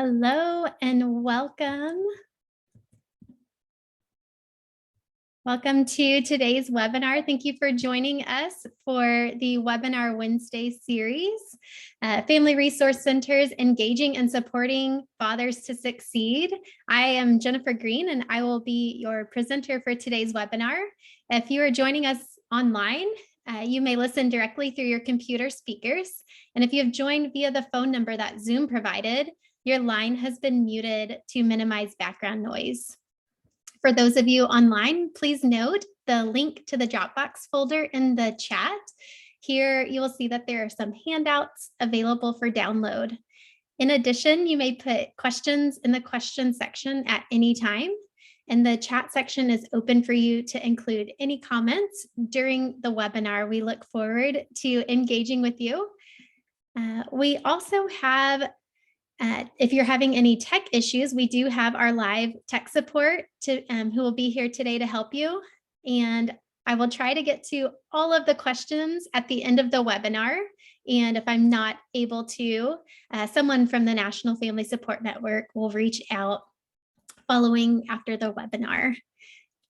Hello and welcome. Welcome to today's webinar. Thank you for joining us for the Webinar Wednesday series, Family Resource Centers Engaging and Supporting Fathers to Succeed. I am Jennifer Green and I will be your presenter for today's webinar. If you are joining us online, you may listen directly through your computer speakers. And if you have joined via the phone number that Zoom provided, your line has been muted to minimize background noise. For those of you online, please note the link to the Dropbox folder in the chat. Here you will see that there are some handouts available for download. In addition, you may put questions in the question section at any time, and the chat section is open for you to include any comments during the webinar. We look forward to engaging with you. We also have if you're having any tech issues, we do have our live tech support who will be here today to help you. And I will try to get to all of the questions at the end of the webinar. And if I'm not able to, someone from the National Family Support Network will reach out following after the webinar.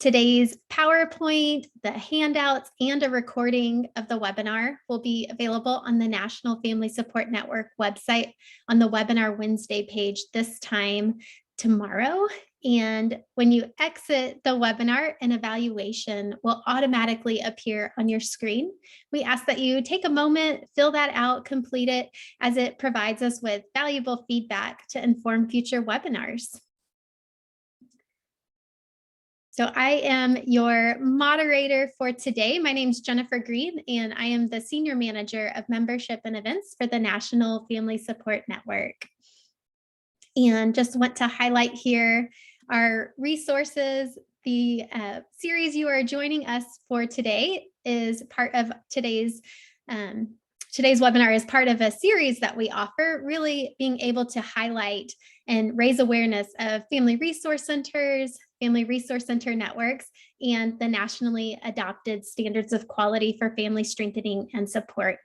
Today's PowerPoint, the handouts, and a recording of the webinar will be available on the National Family Support Network website on the Webinar Wednesday page this time tomorrow. And when you exit the webinar, an evaluation will automatically appear on your screen. We ask that you take a moment, fill that out, complete it, as it provides us with valuable feedback to inform future webinars. So I am your moderator for today. My name is Jennifer Green, and I am the Senior Manager of Membership and Events for the National Family Support Network. And just want to highlight here our resources. The series you are joining us for today is part of today's webinar is part of a series that we offer, really being able to highlight and raise awareness of family resource centers, family resource center networks, and the nationally adopted standards of quality for family strengthening and support.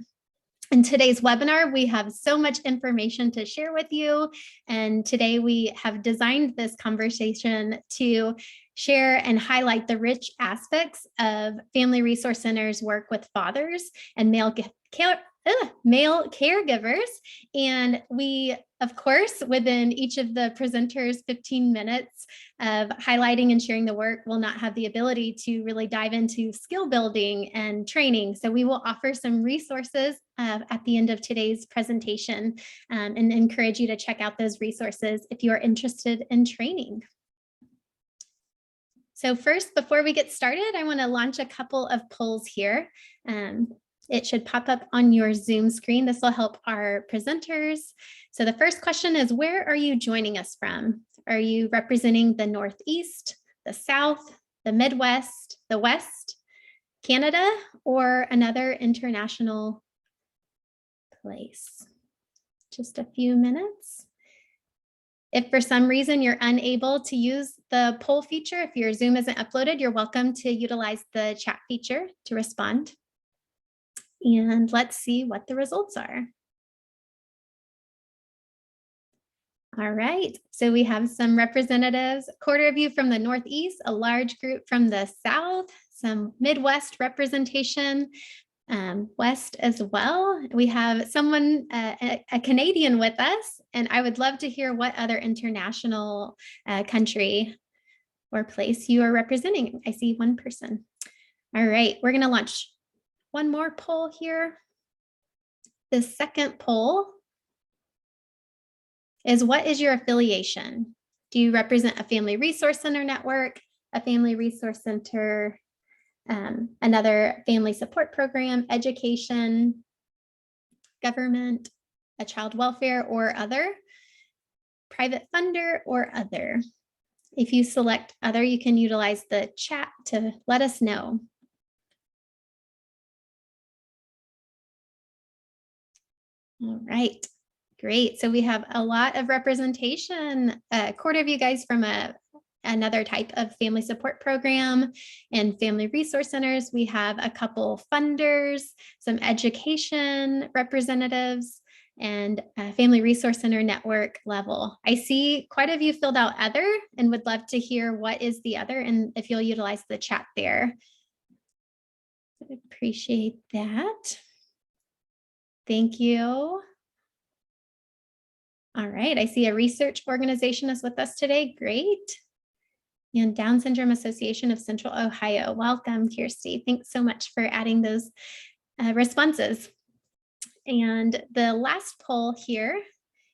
In today's webinar, we have so much information to share with you. And today we have designed this conversation to share and highlight the rich aspects of Family Resource Centers' work with fathers and male caregivers. And we, of course, within each of the presenters' 15 minutes of highlighting and sharing the work, will not have the ability to really dive into skill building and training. So we will offer some resources at the end of today's presentation and encourage you to check out those resources if you are interested in training. So first, before we get started, I want to launch a couple of polls here. It should pop up on your Zoom screen. This will help our presenters. So the first question is, where are you joining us from? Are you representing the Northeast, the South, the Midwest, the West, Canada, or another international place? Just a few minutes. If for some reason you're unable to use the poll feature, if your Zoom isn't uploaded, you're welcome to utilize the chat feature to respond. And let's see what the results are. All right, so we have some representatives, a quarter of you from the Northeast, a large group from the South, some Midwest representation, West as well. We have someone, a Canadian with us, and I would love to hear what other international country or place you are representing. I see one person. All right, we're gonna launch one more poll here. The second poll is, what is your affiliation? Do you represent a family resource center network, a family resource center, another family support program, education, government, a child welfare or other, private funder or other? If you select other, you can utilize the chat to let us know. All right, great. So we have a lot of representation, a quarter of you guys from another type of family support program and family resource centers. We have a couple funders, some education representatives, and Family Resource Center network level. I see quite a few filled out other and would love to hear what is the other and if you'll utilize the chat there. I appreciate that. Thank you. All right, I see a research organization is with us today. Great. And Down Syndrome Association of Central Ohio. Welcome, Kirsty. Thanks so much for adding those responses. And the last poll here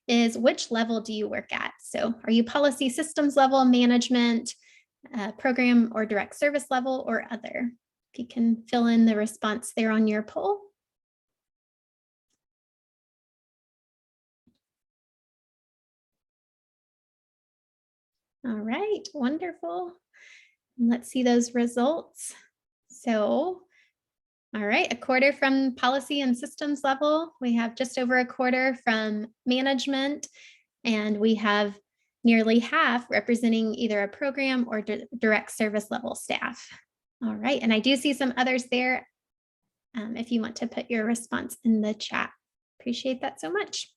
is, which level do you work at? So are you policy systems level, management, program or direct service level, or other? If you can fill in the response there on your poll. All right, wonderful. Let's see those results. So, all right, a quarter from policy and systems level. We have just over a quarter from management, and we have nearly half representing either a program or direct service level staff. All right, and I do see some others there. If you want to put your response in the chat, appreciate that so much.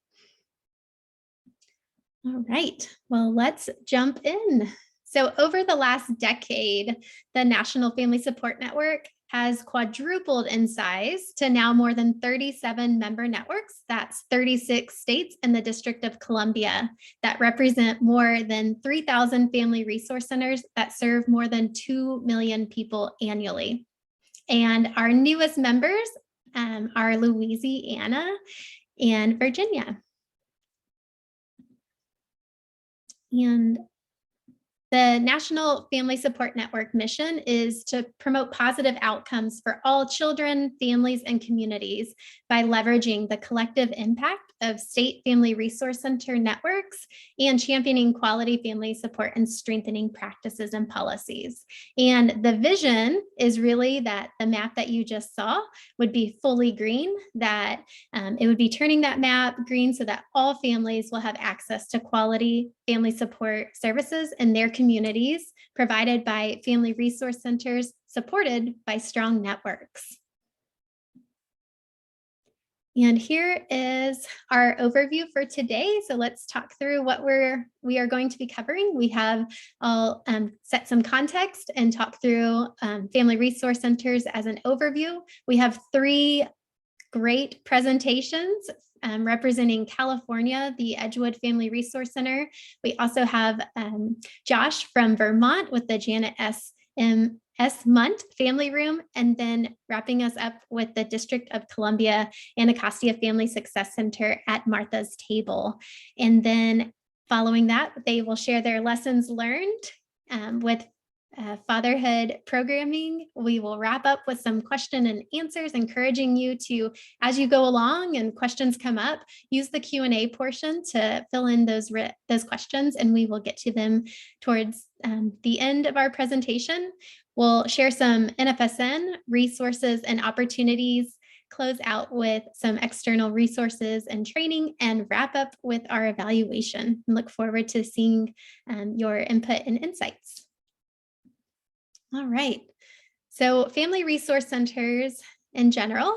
All right, well, let's jump in. So over the last decade, the National Family Support Network has quadrupled in size to now more than 37 member networks. That's 36 states and the District of Columbia that represent more than 3,000 family resource centers that serve more than 2 million people annually. And our newest members are Louisiana and Virginia. And the National Family Support Network mission is to promote positive outcomes for all children, families, and communities by leveraging the collective impact of state family resource center networks and championing quality family support and strengthening practices and policies. And the vision is really that the map that you just saw would be fully green, that it would be turning that map green so that all families will have access to quality family support services in their communities provided by family resource centers supported by strong networks. And here is our overview for today. So let's talk through what we are going to be covering. We have, I'll set some context and talk through family resource centers as an overview. We have 3 great presentations representing California, the Edgewood Family Resource Center. We also have Josh from Vermont with the Janet S. Munt Family Room, and then wrapping us up with the District of Columbia Anacostia Family Success Center at Martha's Table. And then following that, they will share their lessons learned with fatherhood programming. We will wrap up with some question and answers, encouraging you to, as you go along and questions come up, use the Q&A portion to fill in those questions, and we will get to them towards the end of our presentation. We'll share some NFSN resources and opportunities, close out with some external resources and training, and wrap up with our evaluation. Look forward to seeing your input and insights. All right, so family resource centers in general,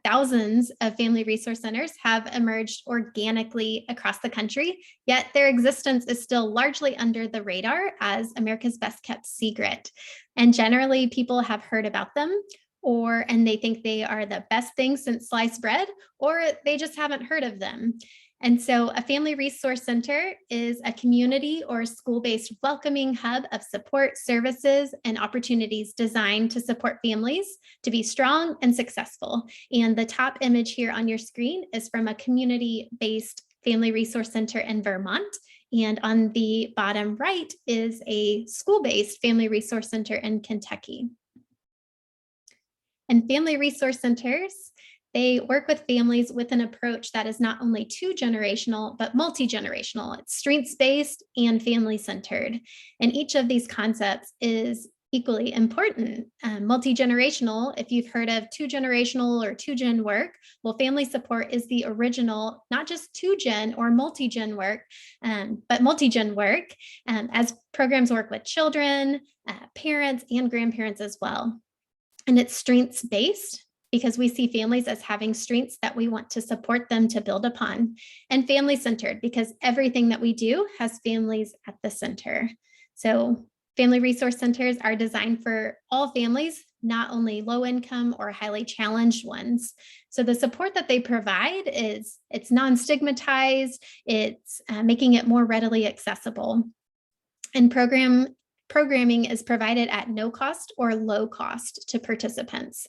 thousands of family resource centers have emerged organically across the country, yet their existence is still largely under the radar as America's best kept secret. And generally people have heard about them, and they think they are the best thing since sliced bread, or they just haven't heard of them. And so a family resource center is a community or school-based welcoming hub of support services and opportunities designed to support families to be strong and successful. And the top image here on your screen is from a community-based family resource center in Vermont. And on the bottom right is a school-based family resource center in Kentucky. And family resource centers, they work with families with an approach that is not only 2-generational, but multi-generational. It's strengths-based and family-centered. And each of these concepts is equally important. Multi-generational, if you've heard of 2-generational or 2-gen work, well, family support is the original, not just 2-gen or multi-gen work, but multi-gen work, as programs work with children, parents, and grandparents as well. And it's strengths-based. because we see families as having strengths that we want to support them to build upon. And family-centered, because everything that we do has families at the center. So family resource centers are designed for all families, not only low income or highly challenged ones. So the support that they provide it's non-stigmatized, it's making it more readily accessible. And programming is provided at no cost or low cost to participants.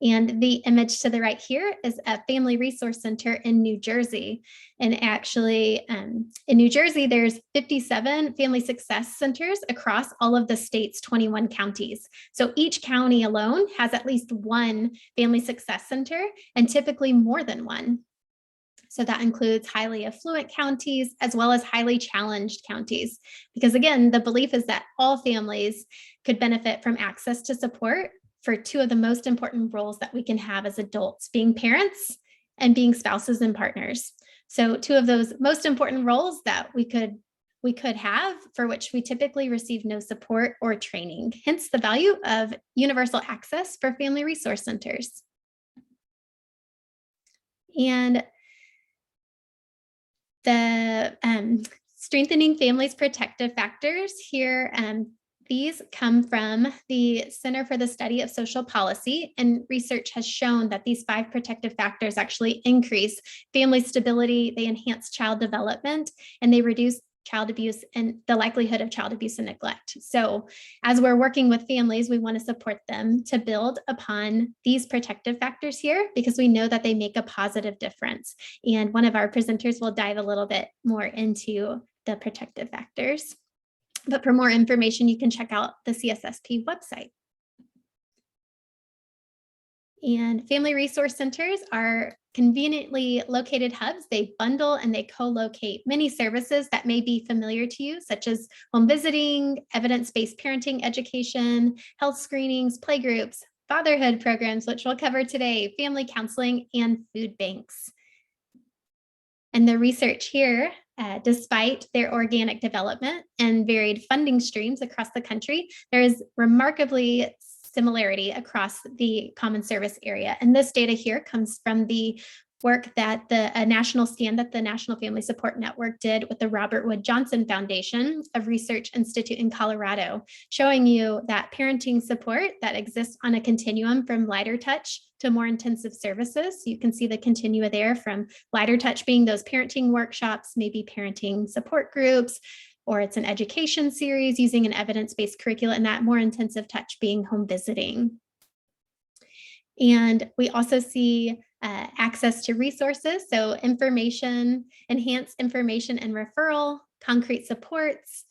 And the image to the right here is a family resource center in New Jersey. And actually in New Jersey, there's 57 family success centers across all of the state's 21 counties. So each county alone has at least one family success center, and typically more than one. So that includes highly affluent counties as well as highly challenged counties. Because again, the belief is that all families could benefit from access to support for two of the most important roles that we can have as adults, being parents and being spouses and partners. So two of those most important roles that we could have, for which we typically receive no support or training, hence the value of universal access for family resource centers. And the strengthening families' protective factors here, these come from the Center for the Study of Social Policy, and research has shown that these 5 protective factors actually increase family stability, they enhance child development, and they reduce child abuse and the likelihood of child abuse and neglect. So as we're working with families, we want to support them to build upon these protective factors here, because we know that they make a positive difference. And one of our presenters will dive a little bit more into the protective factors. But for more information, you can check out the CSSP website. And family resource centers are conveniently located hubs. They bundle and they co-locate many services that may be familiar to you, such as home visiting, evidence-based parenting education, health screenings, playgroups, fatherhood programs, which we'll cover today, family counseling, and food banks. And the research here, despite their organic development and varied funding streams across the country, there is remarkably similarity across the common service area. And this data here comes from the work that a national scan that the National Family Support Network did with the Robert Wood Johnson Foundation, a research institute in Colorado, showing you that parenting support that exists on a continuum from lighter touch to more intensive services. You can see the continua there, from lighter touch being those parenting workshops, maybe parenting support groups, or it's an education series using an evidence-based curricula, and that more intensive touch being home visiting. And we also see access to resources, so information, enhanced information and referral, concrete supports,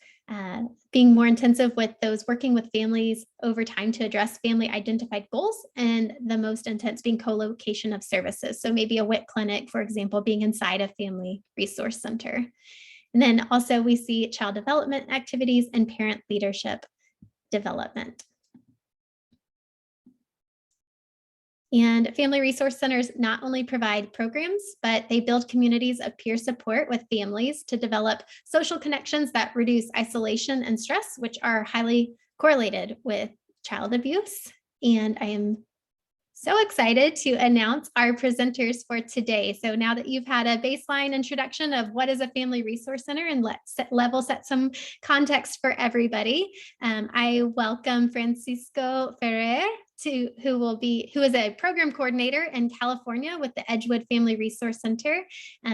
being more intensive with those working with families over time to address family identified goals, and the most intense being co-location of services. So maybe a WIC clinic, for example, being inside a family resource center. And then also we see child development activities and parent leadership development. And family resource centers not only provide programs, but they build communities of peer support with families to develop social connections that reduce isolation and stress, which are highly correlated with child abuse. And I am so excited to announce our presenters for today. So now that you've had a baseline introduction of what is a family resource center, and let's level set some context for everybody, I welcome Francisco Ferrer, who is a program coordinator in California with the Edgewood Family Resource Center.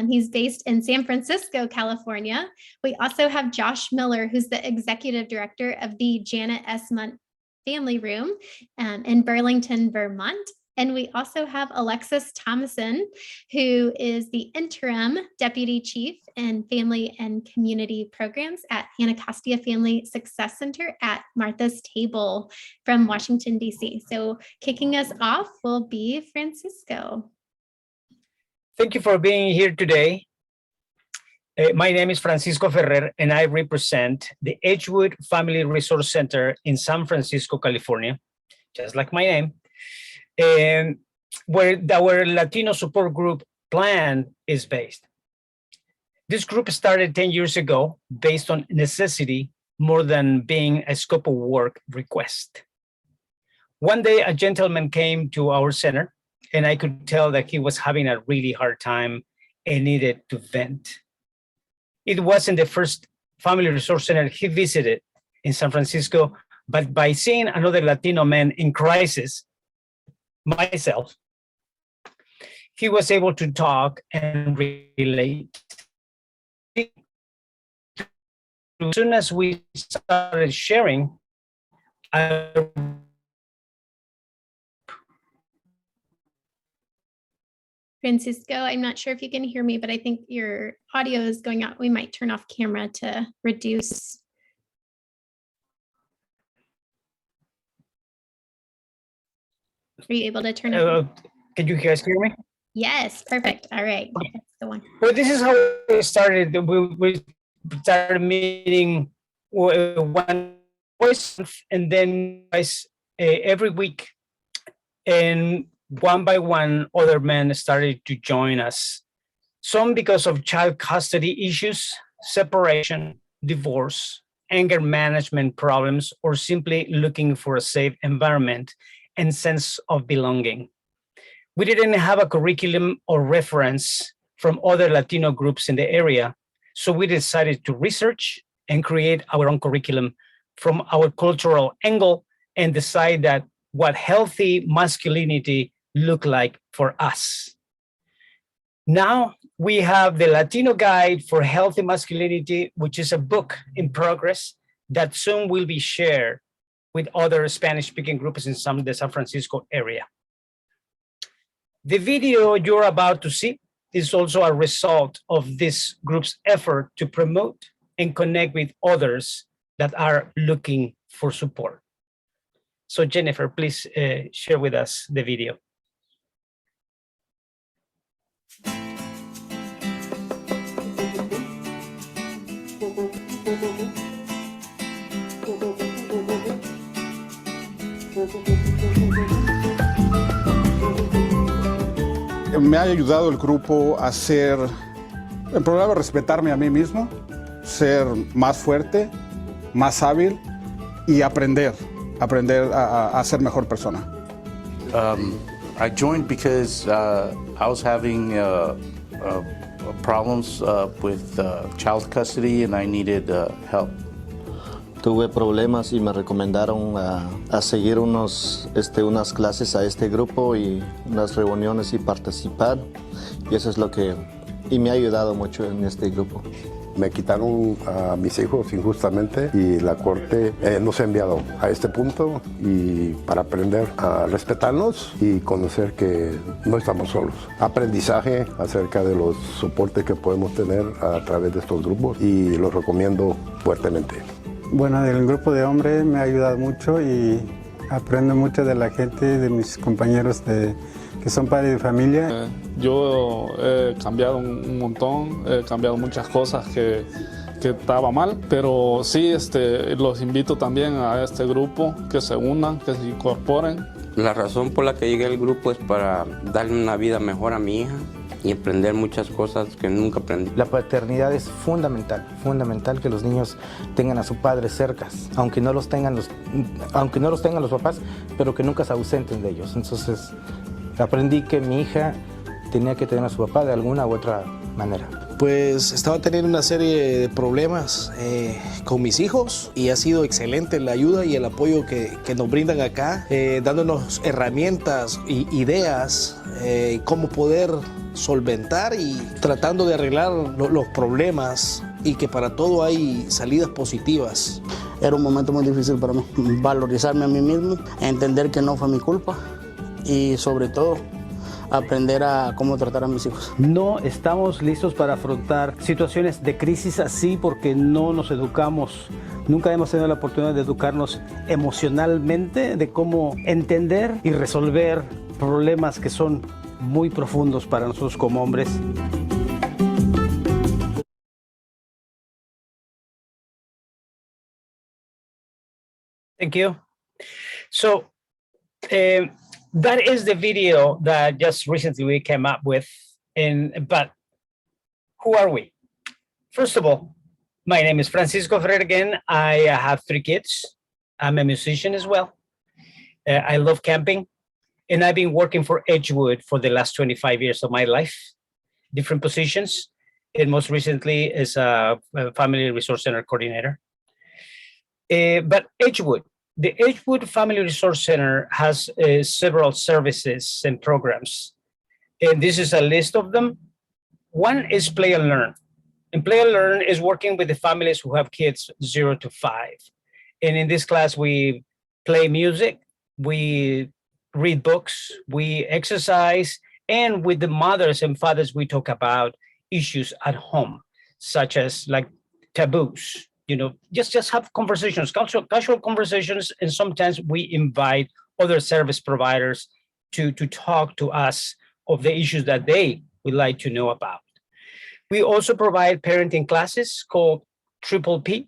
He's based in San Francisco, California. We also have Josh Miller, who's the executive director of the Janet S. Munt Family Room in Burlington, Vermont. And we also have Alexis Thomason, who is the interim deputy chief in family and community programs at Anacostia Family Success Center at Martha's Table from Washington, D.C. So kicking us off will be Francisco. Thank you for being here today. My name is Francisco Ferrer, and I represent the Edgewood Family Resource Center in San Francisco, California, just like my name, and where our Latino support group plan is based. This group started 10 years ago based on necessity more than being a scope of work request. One day, a gentleman came to our center and I could tell that he was having a really hard time and needed to vent. It wasn't the first family resource center he visited in San Francisco, but by seeing another Latino man in crisis, myself, he was able to talk and relate. As soon as we started sharing, Francisco, I'm not sure if you can hear me, but I think your audio is going out. We might turn off camera to reduce. Are you able to turn it? Can you guys hear me? Yes, perfect. All right, that's the one. Well, this is how we started. We started meeting one voice and then every week. And one by one, other men started to join us. Some because of child custody issues, separation, divorce, anger management problems, or simply looking for a safe environment and sense of belonging. We didn't have a curriculum or reference from other Latino groups in the area, so we decided to research and create our own curriculum from our cultural angle and decide that what healthy masculinity looked like for us. Now we have the Latino Guide for Healthy Masculinity, which is a book in progress that soon will be shared with other Spanish-speaking groups in the San Francisco area. The video you're about to see is also a result of this group's effort to promote and connect with others that are looking for support. So Jennifer, please share with us the video. Me ha ayudado el grupo a ser, en primer lugar, respetarme a mí mismo, ser más fuerte, más hábil y aprender a ser mejor persona. I joined because I was having problems with child custody and I needed help. Tuve problemas y me recomendaron a seguir unas clases a este grupo y unas reuniones y participar. Y eso es lo que me ha ayudado mucho en este grupo. Me quitaron a mis hijos injustamente y la corte nos ha enviado a este punto y para aprender a respetarnos y conocer que no estamos solos. Aprendizaje acerca de los soportes que podemos tener a través de estos grupos y los recomiendo fuertemente. Bueno, el grupo de hombres me ha ayudado mucho y aprendo mucho de la gente, de mis compañeros que son padres de familia. Yo he cambiado un montón, he cambiado muchas cosas que estaba mal, pero sí los invito también a este grupo que se unan, que se incorporen. La razón por la que llegué al grupo es para darle una vida mejor a mi hija y aprender muchas cosas que nunca aprendí. La paternidad es fundamental que los niños tengan a su padre cerca, aunque no los tengan los papás, pero que nunca se ausenten de ellos. Entonces aprendí que mi hija tenía que tener a su papá de alguna u otra manera. Pues estaba teniendo una serie de problemas con mis hijos y ha sido excelente la ayuda y el apoyo que nos brindan acá, dándonos herramientas e ideas, cómo poder solventar y tratando de arreglar los problemas y que para todo hay salidas positivas. Era un momento muy difícil para mí, valorizarme a mí mismo, entender que no fue mi culpa y sobre todo aprender a cómo tratar a mis hijos. No estamos listos para afrontar situaciones de crisis así porque no nos educamos. Nunca hemos tenido la oportunidad de educarnos emocionalmente, de cómo entender y resolver problemas que son muy profundos para nosotros como hombres. Thank you. So, that is the video that just recently we came up with. But who are we? First of all, my name is Francisco Ferrer again. I have 3 kids. I'm a musician as well. I love camping. And I've been working for Edgewood for the last 25 years of my life, different positions, and most recently as a Family Resource Center coordinator. But Edgewood, the Edgewood Family Resource Center has several services and programs. And this is a list of them. One is Play and Learn. And Play and Learn is working with the families who have kids 0 to 5. And in this class, we play music, we read books, we exercise, and with the mothers and fathers, we talk about issues at home, such as like taboos, just have conversations, casual conversations, and sometimes we invite other service providers to talk to us of the issues that they would like to know about. We also provide parenting classes called Triple P,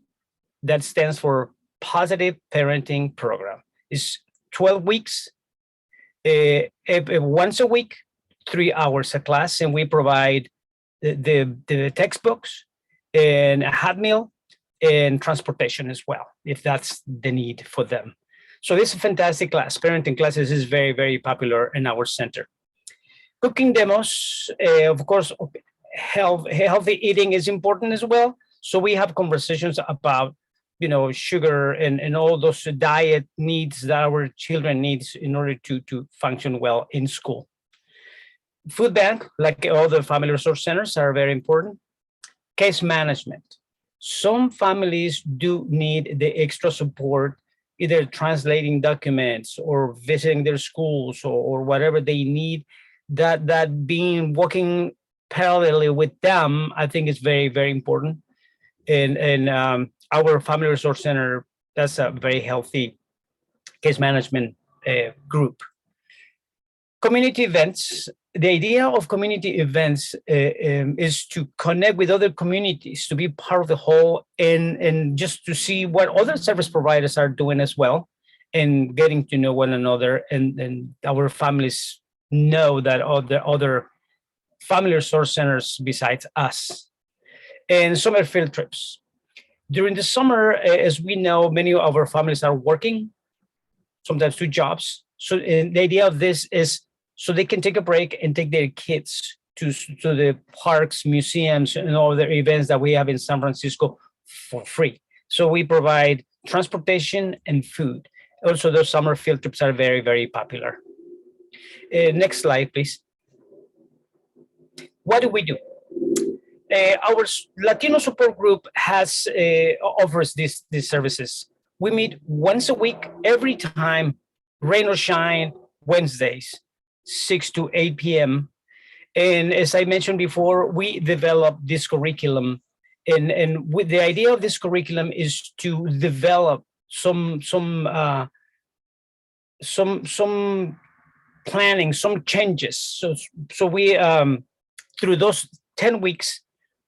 that stands for Positive Parenting Program. It's 12 weeks, once a week, 3 hours a class, and we provide the textbooks and a hot meal and transportation as well, if that's the need for them. So this is a fantastic class. Parenting classes is very, very popular in our center. Cooking demos, of course, healthy eating is important as well. So we have conversations about, sugar and all those diet needs that our children needs in order to function well in school. Food bank, like all the family resource centers, are very important. Case management. Some families do need the extra support, either translating documents or visiting their schools or whatever they need. That being working parallelly with them, I think is very, very important. And our family resource center, that's a very healthy case management group. Community events. The idea of community events is to connect with other communities, to be part of the whole, and just to see what other service providers are doing as well, and getting to know one another, and our families know that other family resource centers besides us. And summer field trips. During the summer, as we know, many of our families are working, sometimes 2 jobs. So the idea of this is so they can take a break and take their kids to the parks, museums, and all the events that we have in San Francisco for free. So we provide transportation and food. Also, those summer field trips are very, very popular. Next slide, please. What do we do? Our Latino support group offers these services. We meet once a week, every time, rain or shine, Wednesdays, 6 to 8 p.m. And as I mentioned before, we developed this curriculum. And with the idea of this curriculum is to develop some planning, some changes. So we, through those 10 weeks,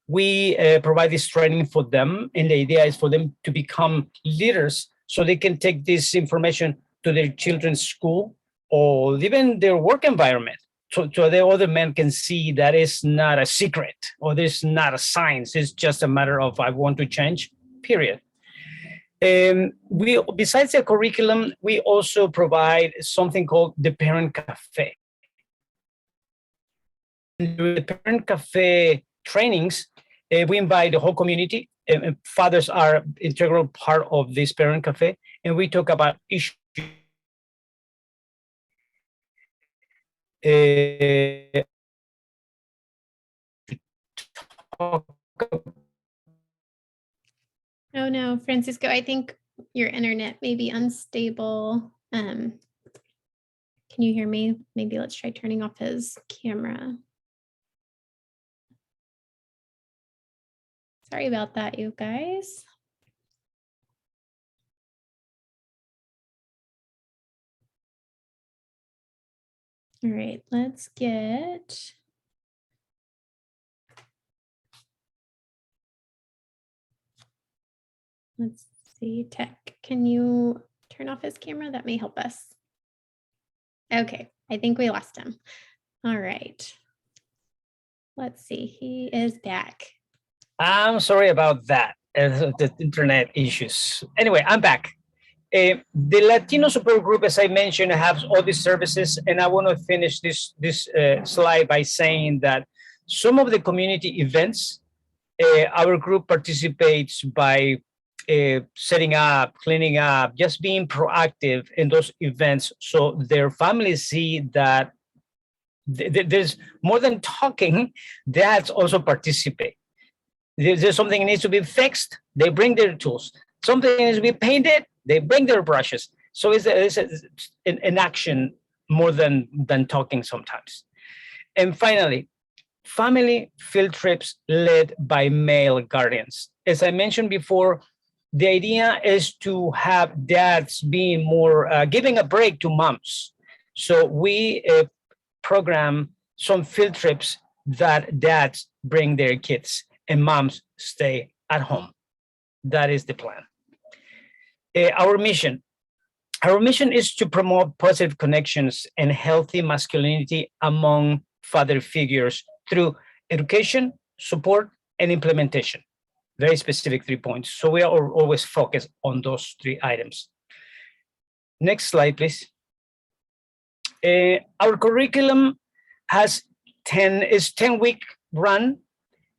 we provide this training for them. And the idea is for them to become leaders so they can take this information to their children's school or even their work environment. So the other men can see that it's not a secret or there's not a science. It's just a matter of I want to change, period. We, besides the curriculum, we also provide something called the Parent Cafe. The Parent Cafe trainings, we invite the whole community. And fathers are an integral part of this Parent Cafe, and we talk about issues. Oh no, Francisco, I think your internet may be unstable. Can you hear me? Maybe let's try turning off his camera. Sorry about that, you guys. All right, let's see, Tech, can you turn off his camera? That may help us. Okay, I think we lost him. All right. Let's see, he is back. I'm sorry about that, the internet issues. Anyway, I'm back. The Latino support group, as I mentioned, has all these services, and I want to finish this slide by saying that some of the community events, our group participates by setting up, cleaning up, just being proactive in those events, so their families see that there's more than talking. Dads also participate. There's something that needs to be fixed, they bring their tools. Something needs to be painted, they bring their brushes. So it's an action more than talking sometimes. And finally, family field trips led by male guardians. As I mentioned before, the idea is to have dads being more, giving a break to moms. So we program some field trips that dads bring their kids and moms stay at home. That is the plan. Our mission is to promote positive connections and healthy masculinity among father figures through education, support, and implementation. Very specific 3 points. So we are always focused on those 3 items. Next slide, please. Our curriculum is 10-week run,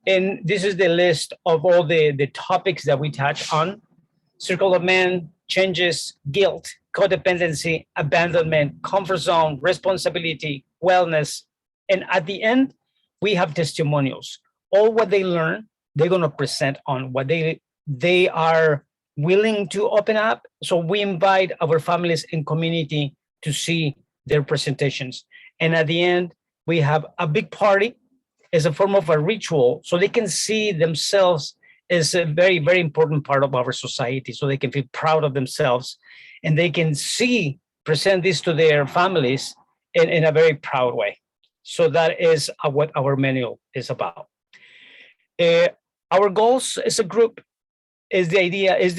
and this is the list of all the topics that we touch on: circle of men, changes, guilt, codependency, abandonment, comfort zone, responsibility, wellness, and at the end we have testimonials. All what they learn, they're going to present on what they are willing to open up. So we invite our families and community to see their presentations. And at the end, we have a big party as a form of a ritual, so they can see themselves as a very, very important part of our society, so they can feel proud of themselves and they can present this to their families in a very proud way. So that is what our manual is about. Our goals as a group is the idea is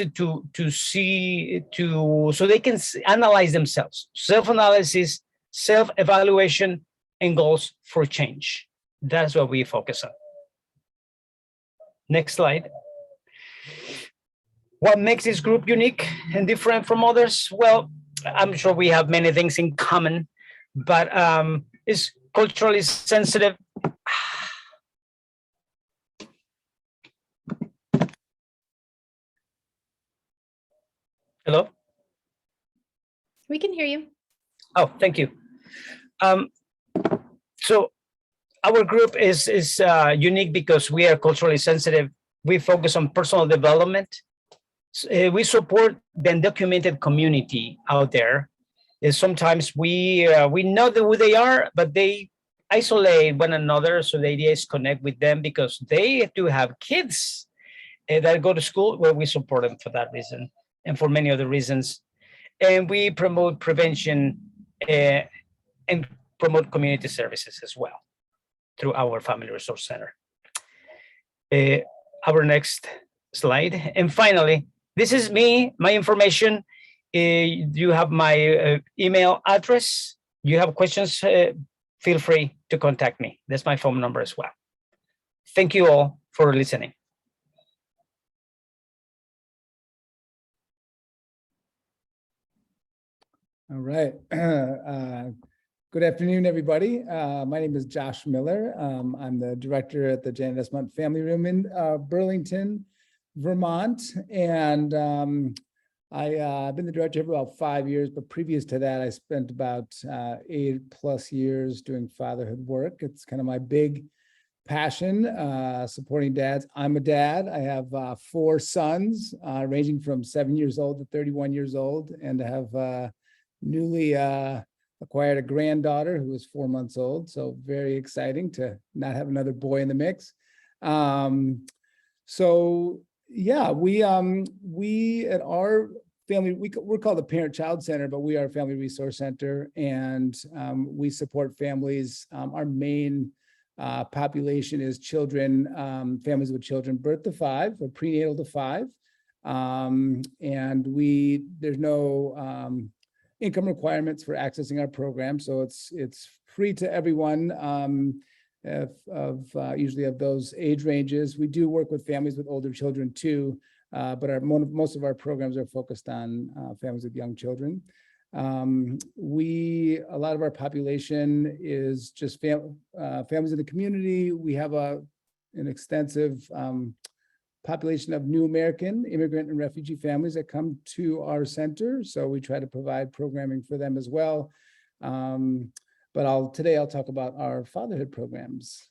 so they can analyze themselves, self-analysis, self-evaluation, and goals for change. That's what we focus on. Next slide. What makes this group unique and different from others? Well, I'm sure we have many things in common, but it's culturally sensitive. Hello? We can hear you. Oh, thank you. So our group is unique because we are culturally sensitive. We focus on personal development. We support the undocumented community out there. Sometimes we know who they are, but they isolate one another. So the idea is connect with them because they do have kids that go to school, where we support them for that reason and for many other reasons. And we promote prevention and promote community services as well through our Family Resource Center. Our next slide. And finally, this is me, my information. You have my email address. You have questions, feel free to contact me. That's my phone number as well. Thank you all for listening. All right. Good afternoon, everybody. My name is Josh Miller. I'm the director at the Janet S. Munt Family Room in Burlington, Vermont. And I've been the director for about 5 years, but previous to that, I spent about 8+ years doing fatherhood work. It's kind of my big passion, supporting dads. I'm a dad. I have 4 sons, ranging from 7 years old to 31 years old, and I have newly acquired a granddaughter who is 4 months old. So very exciting to not have another boy in the mix. So yeah, we at our family, we're called the Parent Child Center, but we are a Family Resource Center, and we support families. Our main population is children, families with children birth to 5 or prenatal to 5. And there's no income requirements for accessing our program, so it's free to everyone, usually of those age ranges. We do work with families with older children too, but most of our programs are focused on families with young children. A lot of our population is just families in the community. We have an extensive population of new American immigrant and refugee families that come to our center. So we try to provide programming for them as well. But today I'll talk about our fatherhood programs.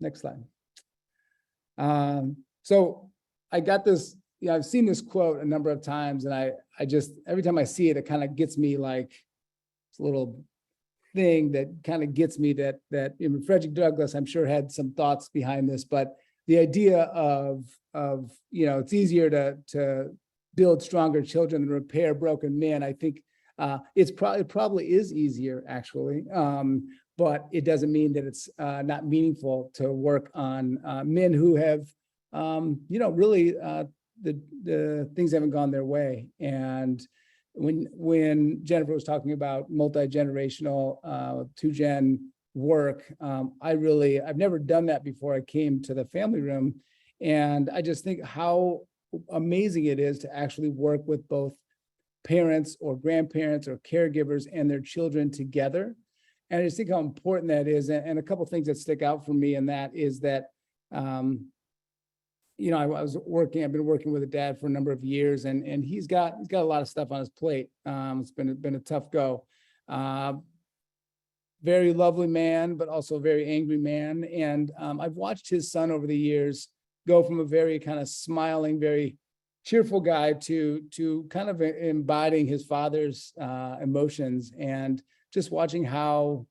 Next slide. So I got this, I've seen this quote a number of times, and I just, every time I see it, it kind of gets me like, it's a little thing that kind of gets me that Frederick Douglass, I'm sure, had some thoughts behind this, but the idea of it's easier to build stronger children than repair broken men. I think it probably is easier, actually, but it doesn't mean that it's not meaningful to work on men who have, really the things haven't gone their way. And when Jennifer was talking about multi-generational, two-gen work, I've never done that before I came to the family room. And I just think how amazing it is to actually work with both parents or grandparents or caregivers and their children together. And I just think how important that is. And a couple of things that stick out for me in that is that, I've been working with a dad for a number of years, and he's got a lot of stuff on his plate. It's been a tough go. Very lovely man, but also a very angry man. And I've watched his son over the years go from a very kind of smiling, very cheerful guy to kind of embodying his father's emotions, and just watching how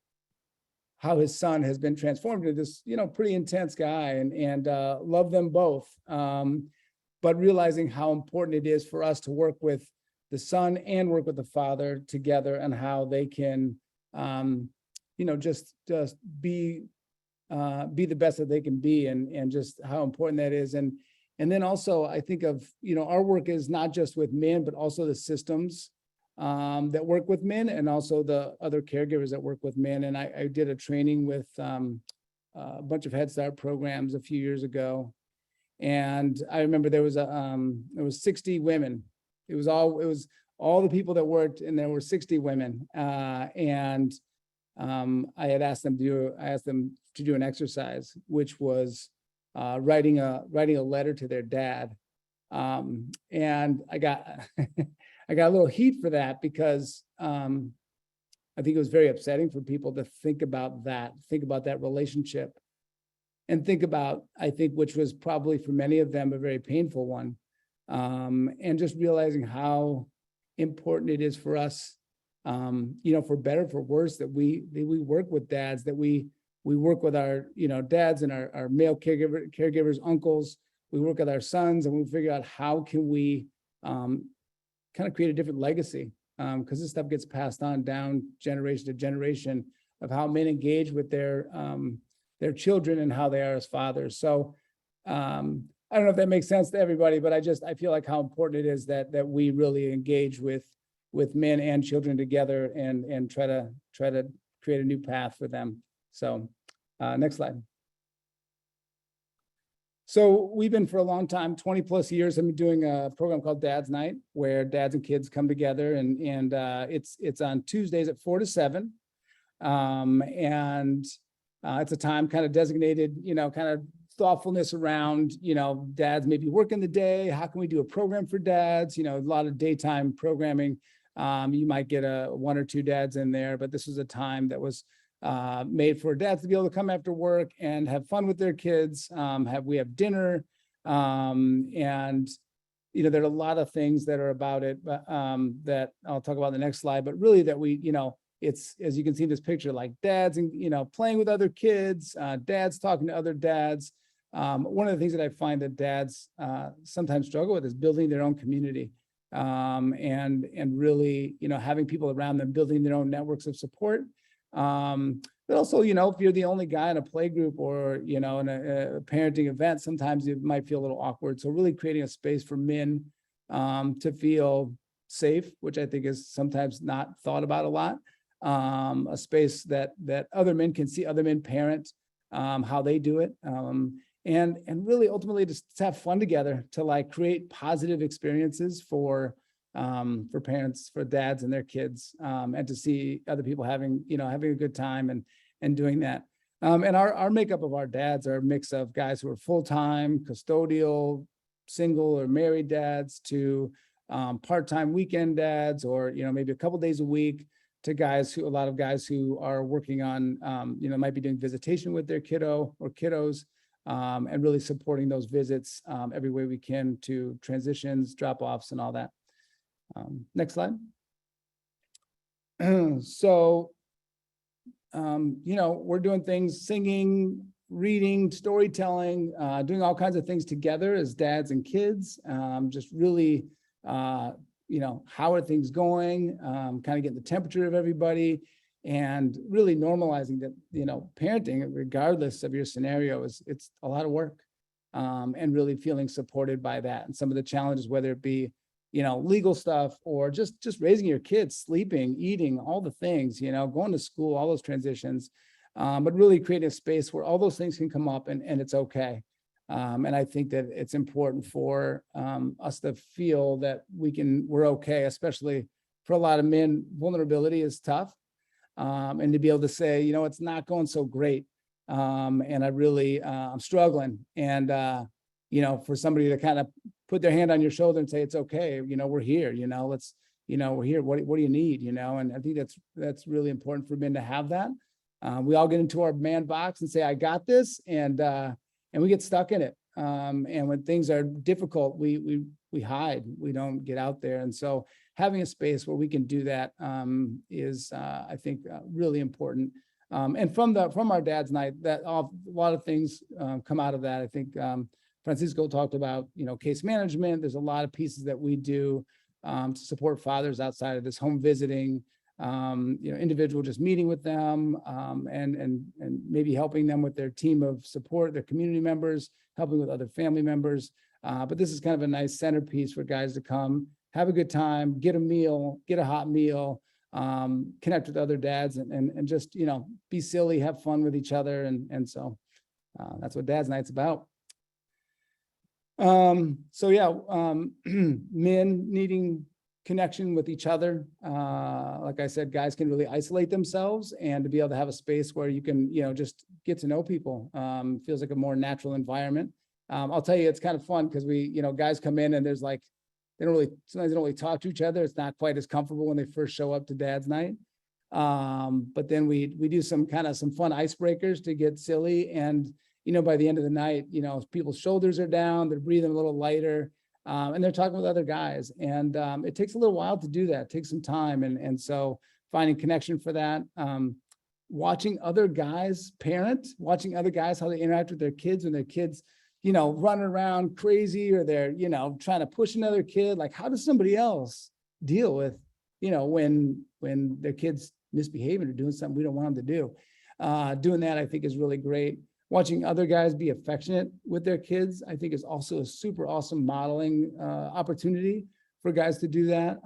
his son has been transformed into this, pretty intense guy, and love them both. But realizing how important it is for us to work with the son and work with the father together, and how they can, just be the best that they can be, and just how important that is. And then also I think of, our work is not just with men, but also the systems that work with men, and also the other caregivers that work with men. And I did a training with a bunch of Head Start programs a few years ago. And I remember there was 60 women. It was all the people that worked, and there were 60 women. And I asked them to do an exercise, which was writing a letter to their dad. And I got I got a little heat for that, because I think it was very upsetting for people to think about that relationship, and think about, I think, which was probably for many of them a very painful one. And just realizing how important it is for us, for better, for worse, that we work with dads, that we work with our, dads and our male caregivers, uncles. We work with our sons, and we figure out how can we kind of create a different legacy, because this stuff gets passed on down generation to generation, of how men engage with their children and how they are as fathers. So I don't know if that makes sense to everybody, but I feel like how important it is that we really engage with men and children together, and try to create a new path for them. So next slide. So we've been for a long time, 20 plus years, I've been doing a program called Dad's Night, where dads and kids come together, and it's on Tuesdays at 4 to 7. And it's a time kind of designated, kind of thoughtfulness around, dads maybe working the day. How can we do a program for dads? A lot of daytime programming. You might get one or two dads in there, but this was a time that was made for dads to be able to come after work and have fun with their kids. We have dinner, and there are a lot of things that are about it, but that I'll talk about in the next slide. But really, that we, it's, as you can see in this picture, like dads and playing with other kids, dads talking to other dads. One of the things that I find that dads sometimes struggle with is building their own community, and really, having people around them, building their own networks of support. But also, if you're the only guy in a play group, or, in a parenting event, sometimes it might feel a little awkward. So really creating a space for men to feel safe, which I think is sometimes not thought about a lot. A space that other men can see other men parent, how they do it. and really ultimately just to have fun together, to like create positive experiences for parents, for dads and their kids, and to see other people having a good time and doing that. And our makeup of our dads are a mix of guys who are full-time, custodial, single or married dads, to part-time weekend dads, or maybe a couple days a week, to a lot of guys who are working on might be doing visitation with their kiddo or kiddos, and really supporting those visits every way we can, to transitions, drop-offs, and all that. Next slide. So we're doing things, singing, reading, storytelling, doing all kinds of things together as dads and kids, just really how are things going, kind of getting the temperature of everybody, and really normalizing that parenting, regardless of your scenario, it's a lot of work, and really feeling supported by that. And some of the challenges, whether it be legal stuff, or just raising your kids, sleeping, eating, all the things, going to school, all those transitions, but really creating a space where all those things can come up and it's okay. And I think that it's important for us to feel that we're okay, especially for a lot of men. Vulnerability is tough, and to be able to say, it's not going so great, and I really I'm struggling, and for somebody to kind of put their hand on your shoulder and say, it's okay, we're here, let's, we're here, what do you need, and I think that's really important for men to have that. We all get into our man box and say, I got this, and we get stuck in it. And when things are difficult, we hide, we don't get out there. And so having a space where we can do that is, I think, really important. And from our dad's night, that a lot of things come out of that. I think Francisco talked about, case management. There's a lot of pieces that we do to support fathers outside of this, home visiting, individual just meeting with them, and maybe helping them with their team of support, their community members, helping with other family members. But this is kind of a nice centerpiece for guys to come, have a good time, get a meal, get a hot meal, connect with other dads, and just, be silly, have fun with each other. And so that's what Dad's Night's about. So yeah, men needing connection with each other. Like I said, guys can really isolate themselves, and to be able to have a space where you can, just get to know people, feels like a more natural environment. I'll tell you, it's kind of fun because guys come in and there's like, sometimes they don't really talk to each other. It's not quite as comfortable when they first show up to Dad's Night. But then we do some fun icebreakers to get silly. And, by the end of the night, people's shoulders are down, they're breathing a little lighter, and they're talking with other guys. And it takes a little while to do that. It takes some time. And so finding connection for that, watching other guys parent, watching other guys, how they interact with their kids when their kids, running around crazy, or they're, trying to push another kid. Like, how does somebody else deal with, when their kids misbehaving or doing something we don't want them to do? Doing that, I think, is really great. Watching other guys be affectionate with their kids, I think, is also a super awesome modeling opportunity for guys to do that.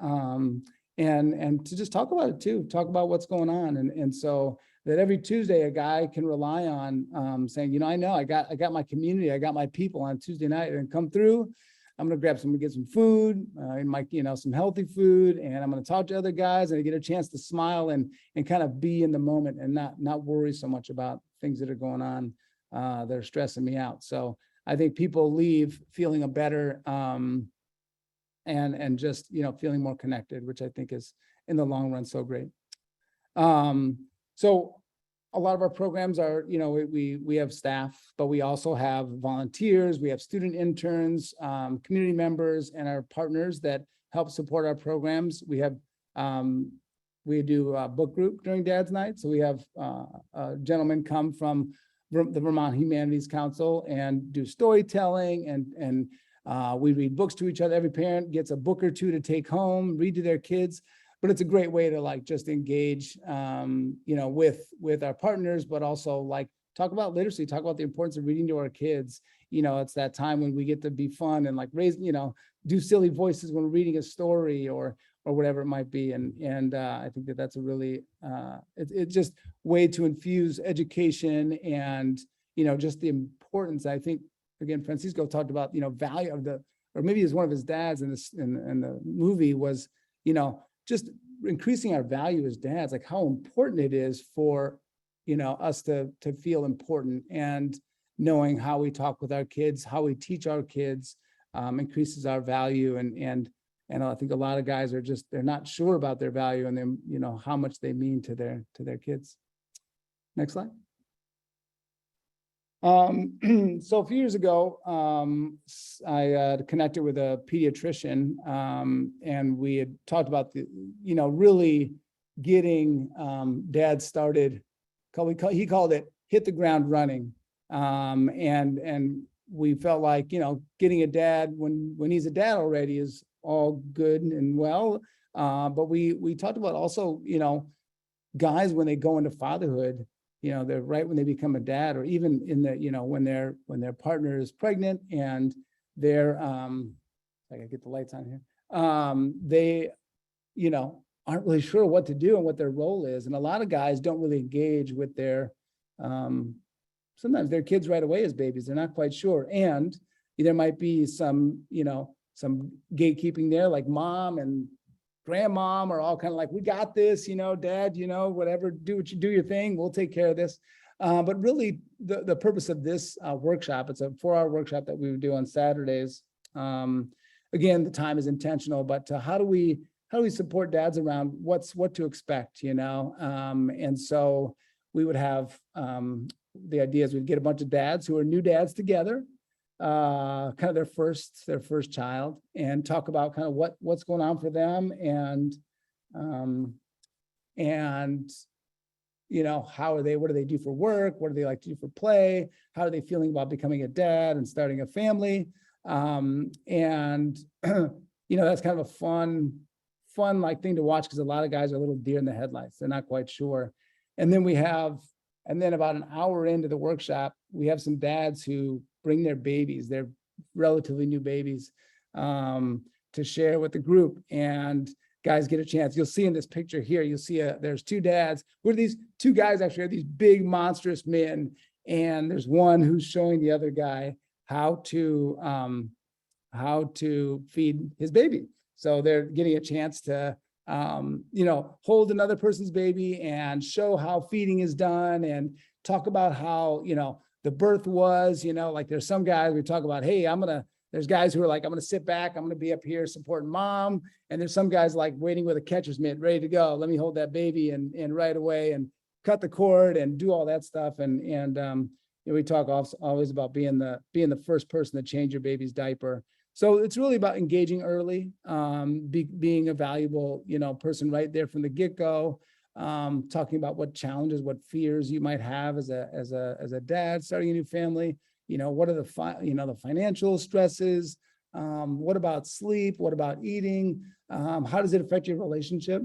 And to just talk about it too, talk about what's going on. And so that every Tuesday, a guy can rely on saying, I know I got my community, I got my people on Tuesday night, and come through. I'm going to get some food, some healthy food, and I'm going to talk to other guys, and I get a chance to smile and kind of be in the moment, and not worry so much about things that are going on that are stressing me out. So I think people leave feeling better, and just, feeling more connected, which I think is in the long run so great. So a lot of our programs are, we have staff, but we also have volunteers, we have student interns, community members, and our partners that help support our programs. We have, we do a book group during Dad's Night. So we have a gentleman come from the Vermont Humanities Council and do storytelling, and we read books to each other. Every parent gets a book or two to take home, read to their kids. But it's a great way to just engage, with our partners, but also talk about literacy, talk about the importance of reading to our kids. It's that time when we get to be fun and raise, do silly voices when we're reading a story or whatever it might be. And I think that's a really, it's just way to infuse education and just the importance. I think, again, Francisco talked about, value of or maybe it's one of his dads in the movie was, just increasing our value as dads, like how important it is for, us to feel important, and knowing how we talk with our kids, how we teach our kids, increases our value. And I think a lot of guys are they're not sure about their value and then, how much they mean to their kids. Next slide. So a few years ago, I connected with a pediatrician, and we had talked about really getting dads started. He called it hit the ground running, and we felt like getting a dad when he's a dad already is all good and well, but we talked about also guys when they go into fatherhood. They're right when they become a dad, or even in the, when their partner is pregnant and they're, I gotta get the lights on here. They, aren't really sure what to do and what their role is. And a lot of guys don't really engage with their, sometimes their kids right away as babies. They're not quite sure. And there might be some, some gatekeeping there, like mom and grandmom are all kind of like, we got this, dad, whatever, do your thing. We'll take care of this. But really the purpose of this workshop, it's a 4-hour workshop that we would do on Saturdays. Again, the time is intentional, but how do we support dads around what to expect, and so we would have, the idea is we'd get a bunch of dads who are new dads together, kind of their first child, and talk about kind of what's going on for them, and how are they, what do they do for work, what do they like to do for play, how are they feeling about becoming a dad and starting a family, and that's kind of a fun like thing to watch, because a lot of guys are a little deer in the headlights. They're not quite sure. And then about an hour into the workshop, we have some dads who bring their babies, their relatively new babies, to share with the group. And guys get a chance. You'll see in this picture here, you'll see there's 2 dads. What are these 2 guys actually are these big monstrous men. And there's one who's showing the other guy how to feed his baby. So they're getting a chance to, hold another person's baby and show how feeding is done, and talk about how, the birth was, like there's some guys we talk about, hey, there's guys who are like, I'm going to sit back, I'm going to be up here supporting mom. And there's some guys like waiting with a catcher's mitt, ready to go. Let me hold that baby and right away and cut the cord and do all that stuff. And we talk always about being the first person to change your baby's diaper. So it's really about engaging early, being a valuable, person right there from the get-go, talking about what challenges, what fears you might have as a dad starting a new family. What are the financial stresses? What about sleep? What about eating? How does it affect your relationship?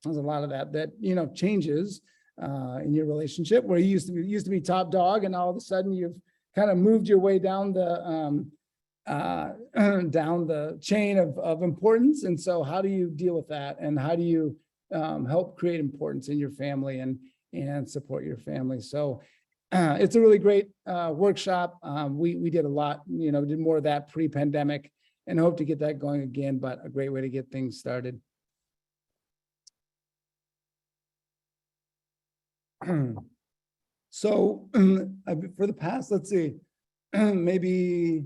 There's a lot of that changes in your relationship, where you used to be top dog, and all of a sudden you've kind of moved your way down the chain of importance. And so how do you deal with that? And how do you help create importance in your family and support your family? So it's a really great workshop. We did a lot, did more of that pre-pandemic, and hope to get that going again, but a great way to get things started. So for the past, let's see, maybe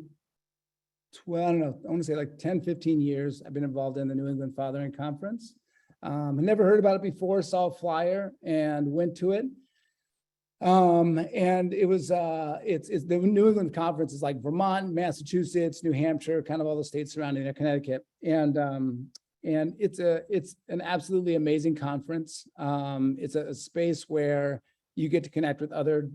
12, I don't know, I want to say like 10, 15 years, I've been involved in the New England Fathering Conference. I never heard about it before, saw a flyer and went to it. And it was, it's the New England Conference is like Vermont, Massachusetts, New Hampshire, kind of all the states surrounding it, Connecticut. And it's an absolutely amazing conference. It's a space where you get to connect with other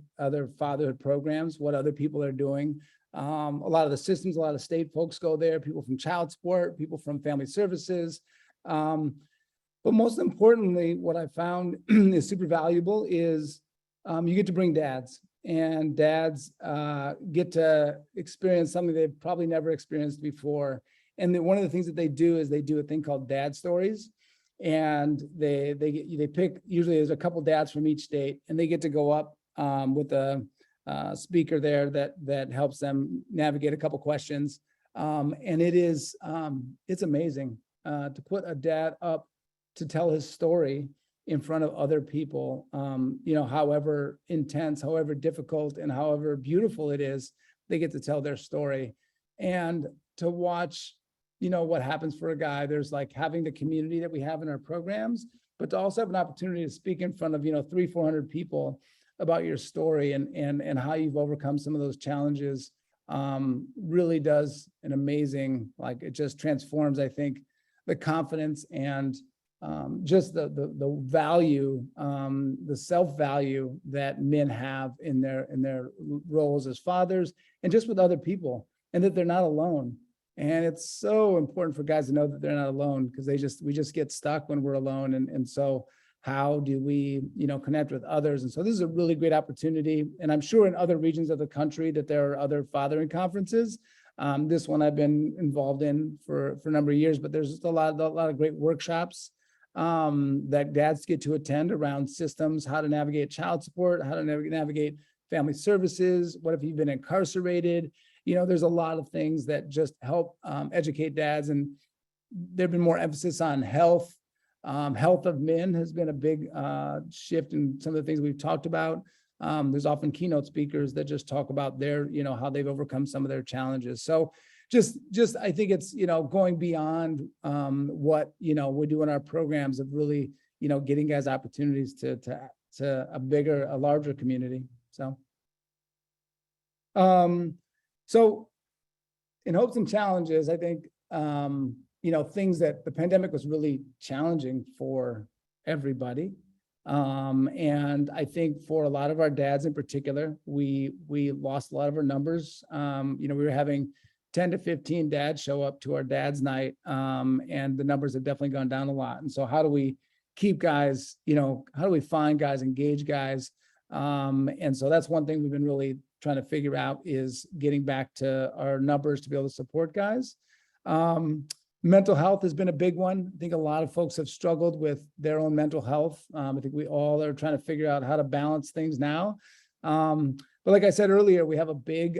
fatherhood programs, what other people are doing. A lot of the systems, a lot of state folks go there, people from child support, people from family services. But most importantly, what I found is super valuable is you get to bring dads, and dads get to experience something they've probably never experienced before. And one of the things that they do is they do a thing called dad stories. And they pick, usually there's a couple dads from each state, and they get to go up with a speaker there that helps them navigate a couple questions. And it's amazing to put a dad up to tell his story in front of other people, however intense, however difficult, and however beautiful it is, they get to tell their story. And to watch, what happens for a guy, there's like having the community that we have in our programs, but to also have an opportunity to speak in front of, 300-400 people about your story and how you've overcome some of those challenges, really does an amazing, it just transforms, I think, the confidence and just the value, the self-value that men have in their roles as fathers and just with other people, and that they're not alone. And it's so important for guys to know that they're not alone, because we just get stuck when we're alone. And so how do we, connect with others? And so this is a really great opportunity. And I'm sure in other regions of the country that there are other fathering conferences. This one I've been involved in for a number of years, but there's just a lot of great workshops that dads get to attend around systems, how to navigate child support, how to navigate family services. What if you've been incarcerated? There's a lot of things that just help educate dads, and there've been more emphasis on health. Health of men has been a big shift in some of the things we've talked about. There's often keynote speakers that just talk about their, how they've overcome some of their challenges. So just I think it's, going beyond what, we do in our programs of really, getting guys opportunities to a larger community. So in hopes and challenges, I think, things that the pandemic was really challenging for everybody. And I think for a lot of our dads in particular, we lost a lot of our numbers. We were having 10 to 15 dads show up to our dad's night, and the numbers have definitely gone down a lot. And so how do we keep guys, how do we find guys, engage guys? And so that's one thing we've been really trying to figure out, is getting back to our numbers to be able to support guys. Mental health has been a big one. I think a lot of folks have struggled with their own mental health. I think we all are trying to figure out how to balance things now. But like I said earlier, we have a big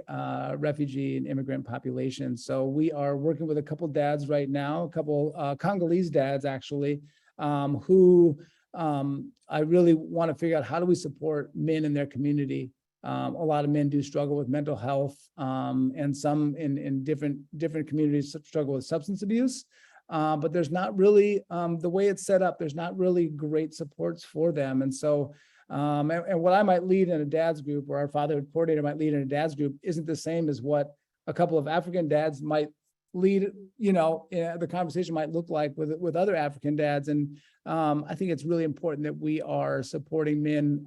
refugee and immigrant population. So we are working with a couple dads right now, a couple Congolese dads actually, who I really want to figure out, how do we support men in their community? A lot of men do struggle with mental health, and some in different communities struggle with substance abuse. But there's not really, the way it's set up, there's not really great supports for them. And so, and what I might lead in a dad's group, or our fatherhood coordinator might lead in a dad's group, isn't the same as what a couple of African dads might lead, the conversation might look like with other African dads. And I think it's really important that we are supporting men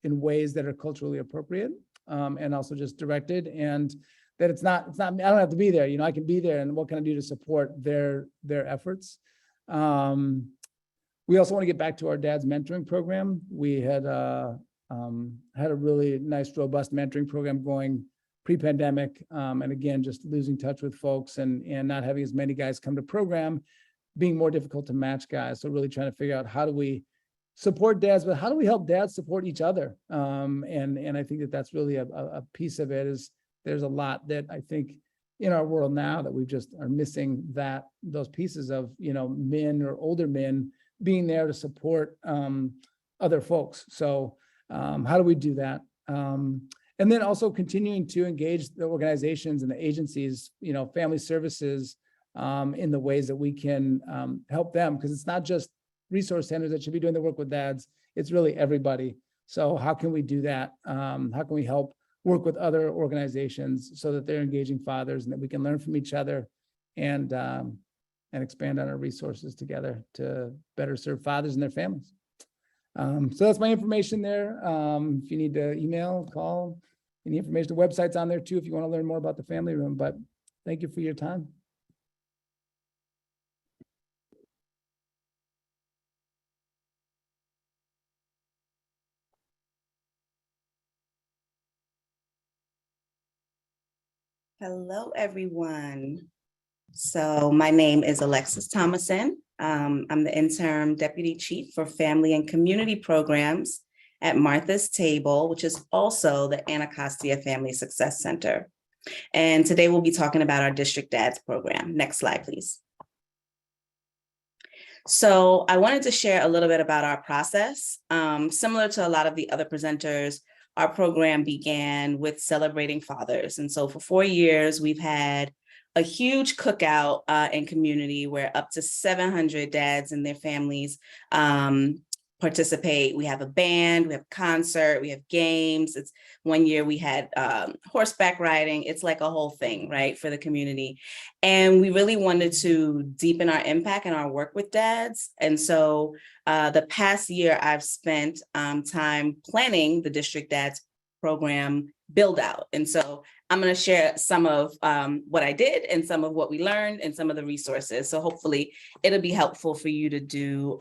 in ways that are culturally appropriate, and also just directed, and that it's not, I don't have to be there, I can be there, and what can I do to support their efforts? We also want to get back to our dad's mentoring program. We had a really nice, robust mentoring program going pre-pandemic, and again, just losing touch with folks and not having as many guys come to program, being more difficult to match guys. So really trying to figure out, how do we support dads, but how do we help dads support each other? And I think that's really a piece of it. Is there's a lot that I think in our world now that we just are missing, those pieces of, men or older men being there to support other folks. So how do we do that? And then also continuing to engage the organizations and the agencies, family services, in the ways that we can help them, because it's not just resource centers that should be doing the work with dads, it's really everybody. So how can we do that? How can we help work with other organizations so that they're engaging fathers, and that we can learn from each other and expand on our resources together to better serve fathers and their families. So that's my information there. If you need to email, call, any information, the website's on there too, if you want to learn more about the family room. But thank you for your time. Hello, everyone. So my name is Alexis Thomason. I'm the interim deputy chief for family and community programs at Martha's Table, which is also the Anacostia Family Success Center. And today we'll be talking about our District Dads program. Next slide, please. So I wanted to share a little bit about our process. Similar to a lot of the other presenters, our program began with celebrating fathers. And so for 4 years, we've had a huge cookout and community where up to 700 dads and their families participate. We have a band, we have a concert, we have games. It's 1 year we had horseback riding. It's like a whole thing, right, for the community. And we really wanted to deepen our impact and our work with dads. And so the past year I've spent time planning the District Dads program build out. And so I'm going to share some of what I did and some of what we learned and some of the resources. So hopefully it'll be helpful for you to do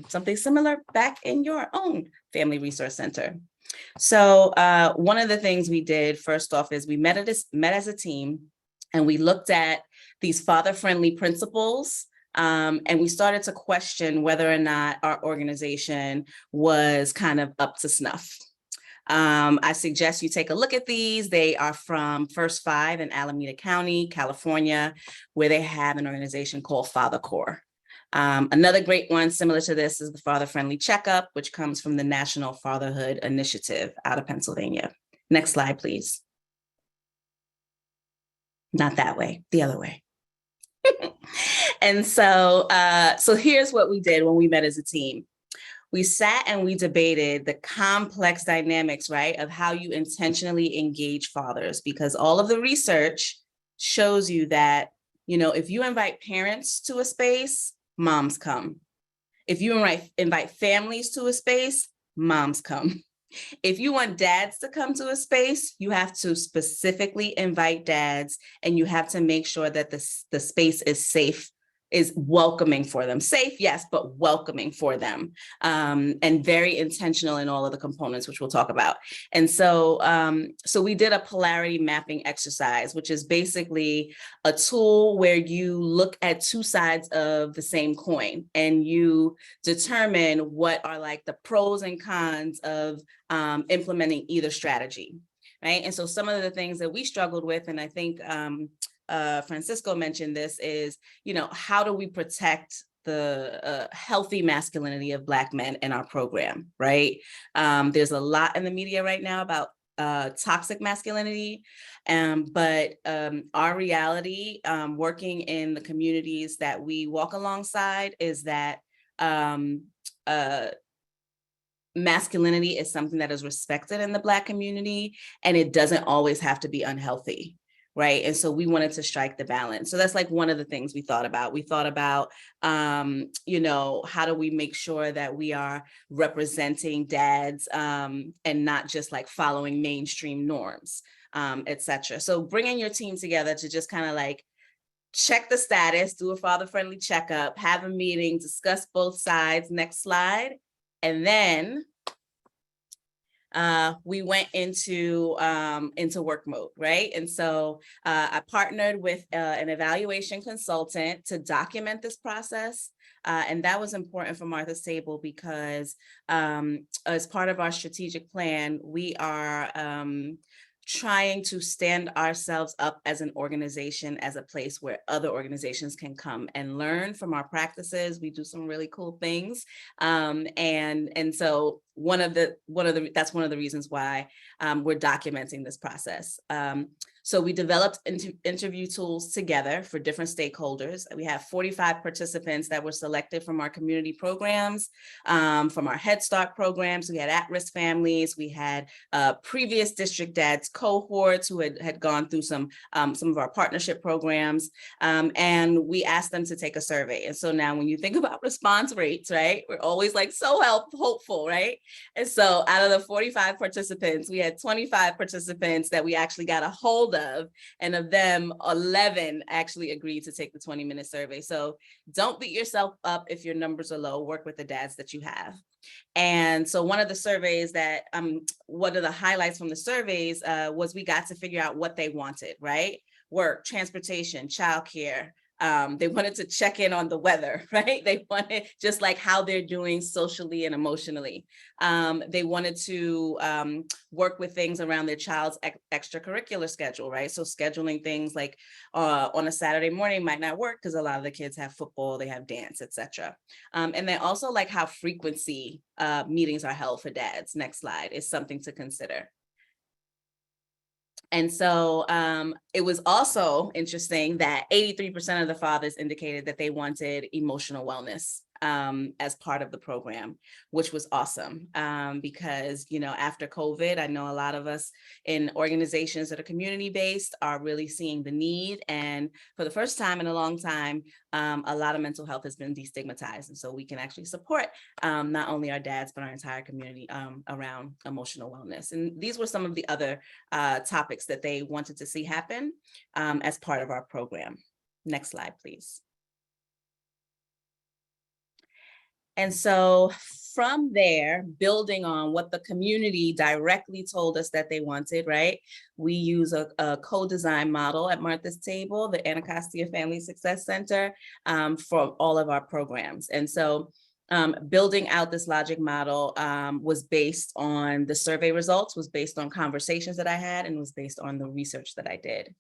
something similar back in your own family resource center. So one of the things we did first off is we met as a team and we looked at these father-friendly principles. And we started to question whether or not our organization was kind of up to snuff. I suggest you take a look at these. They are from First Five in Alameda County, California, where they have an organization called Father Corps. Another great one similar to this is the Father Friendly Checkup, which comes from the National Fatherhood Initiative out of Pennsylvania. Next slide, please. Not that way, the other way. And so, so here's what we did when we met as a team. We sat and we debated the complex dynamics, right, of how you intentionally engage fathers, because all of the research shows you that, you know, if you invite parents to a space, moms come. If you invite families to a space, moms come. If you want dads to come to a space, you have to specifically invite dads, and you have to make sure that the space is safe, is welcoming for them. Safe, yes, but welcoming for them, and very intentional in all of the components, which we'll talk about. And so, so we did a polarity mapping exercise, which is basically a tool where you look at two sides of the same coin and you determine what are like the pros and cons of implementing either strategy, right? And so some of the things that we struggled with, and I think Francisco mentioned this, is, you know, how do we protect the healthy masculinity of Black men in our program, right? There's a lot in the media right now about toxic masculinity, but our reality working in the communities that we walk alongside is that masculinity is something that is respected in the Black community, and it doesn't always have to be unhealthy. Right. And so we wanted to strike the balance. So that's like one of the things we thought about. We thought about, you know, how do we make sure that we are representing dads and not just like following mainstream norms, et cetera. So bringing your team together to just kind of like check the status, do a father-friendly checkup, have a meeting, discuss both sides. Next slide. And then we went into work mode, right? And so I partnered with an evaluation consultant to document this process. And that was important for Martha's Table because as part of our strategic plan, we are trying to stand ourselves up as an organization, as a place where other organizations can come and learn from our practices. We do some really cool things. And so that's one of the reasons why we're documenting this process. So we developed interview tools together for different stakeholders. We have 45 participants that were selected from our community programs, from our Head Start programs. We had at-risk families. We had previous District Dads cohorts who had gone through some of our partnership programs. And we asked them to take a survey. And so now when you think about response rates, right, we're always like so hopeful, right? And so out of the 45 participants, we had 25 participants that we actually got a hold of, and of them, 11 actually agreed to take the 20-minute survey. So don't beat yourself up if your numbers are low. Work with the dads that you have. And so one of the surveys that, one of the highlights from the surveys was we got to figure out what they wanted, right? Work, transportation, childcare, They wanted to check in on the weather, right? They wanted just like how they're doing socially and emotionally. They wanted to work with things around their child's extracurricular schedule, right? So scheduling things like on a Saturday morning might not work because a lot of the kids have football, they have dance, etc. And then also like how frequency meetings are held for dads. Next slide is something to consider. And so it was also interesting that 83% of the fathers indicated that they wanted emotional wellness as part of the program, which was awesome because, you know, after COVID, I know a lot of us in organizations that are community-based are really seeing the need. And for the first time in a long time, a lot of mental health has been destigmatized. And so we can actually support not only our dads, but our entire community around emotional wellness. And these were some of the other topics that they wanted to see happen as part of our program. Next slide, please. And so from there, building on what the community directly told us that they wanted, right? We use a co-design model at Martha's Table, the Anacostia Family Success Center, for all of our programs. And so building out this logic model was based on the survey results, was based on conversations that I had, and was based on the research that I did.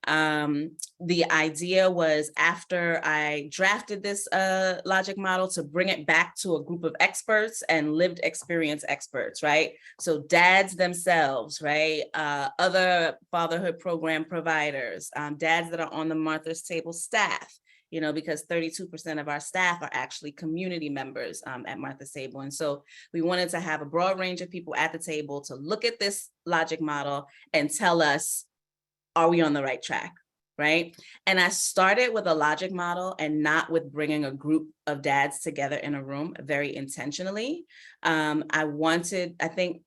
The idea was after I drafted this logic model to bring it back to a group of experts and lived experience experts, right? So dads themselves, right? Other fatherhood program providers, dads that are on the Martha's Table staff, you know, because 32% of our staff are actually community members at Martha's Table. And so we wanted to have a broad range of people at the table to look at this logic model and tell us, are we on the right track, right? And I started with a logic model and not with bringing a group of dads together in a room very intentionally. I think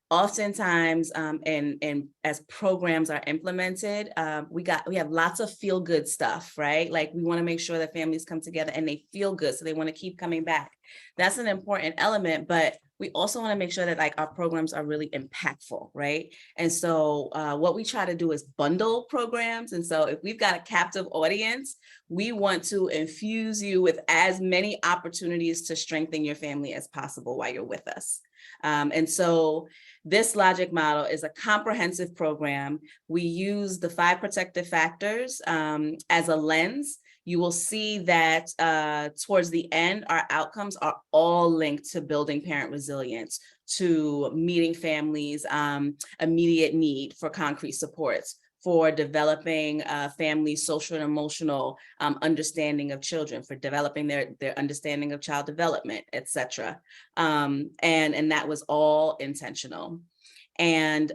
oftentimes, and as programs are implemented, we have lots of feel good stuff, right? Like we want to make sure that families come together and they feel good, so they want to keep coming back. That's an important element, but we also want to make sure that like our programs are really impactful, right? And so what we try to do is bundle programs. And so if we've got a captive audience, we want to infuse you with as many opportunities to strengthen your family as possible while you're with us. And so this logic model is a comprehensive program. We use the 5 protective factors as a lens. You will see that towards the end, our outcomes are all linked to building parent resilience, to meeting families' immediate need for concrete supports, for developing families' social and emotional understanding of children, for developing their understanding of child development, et cetera. And that was all intentional. And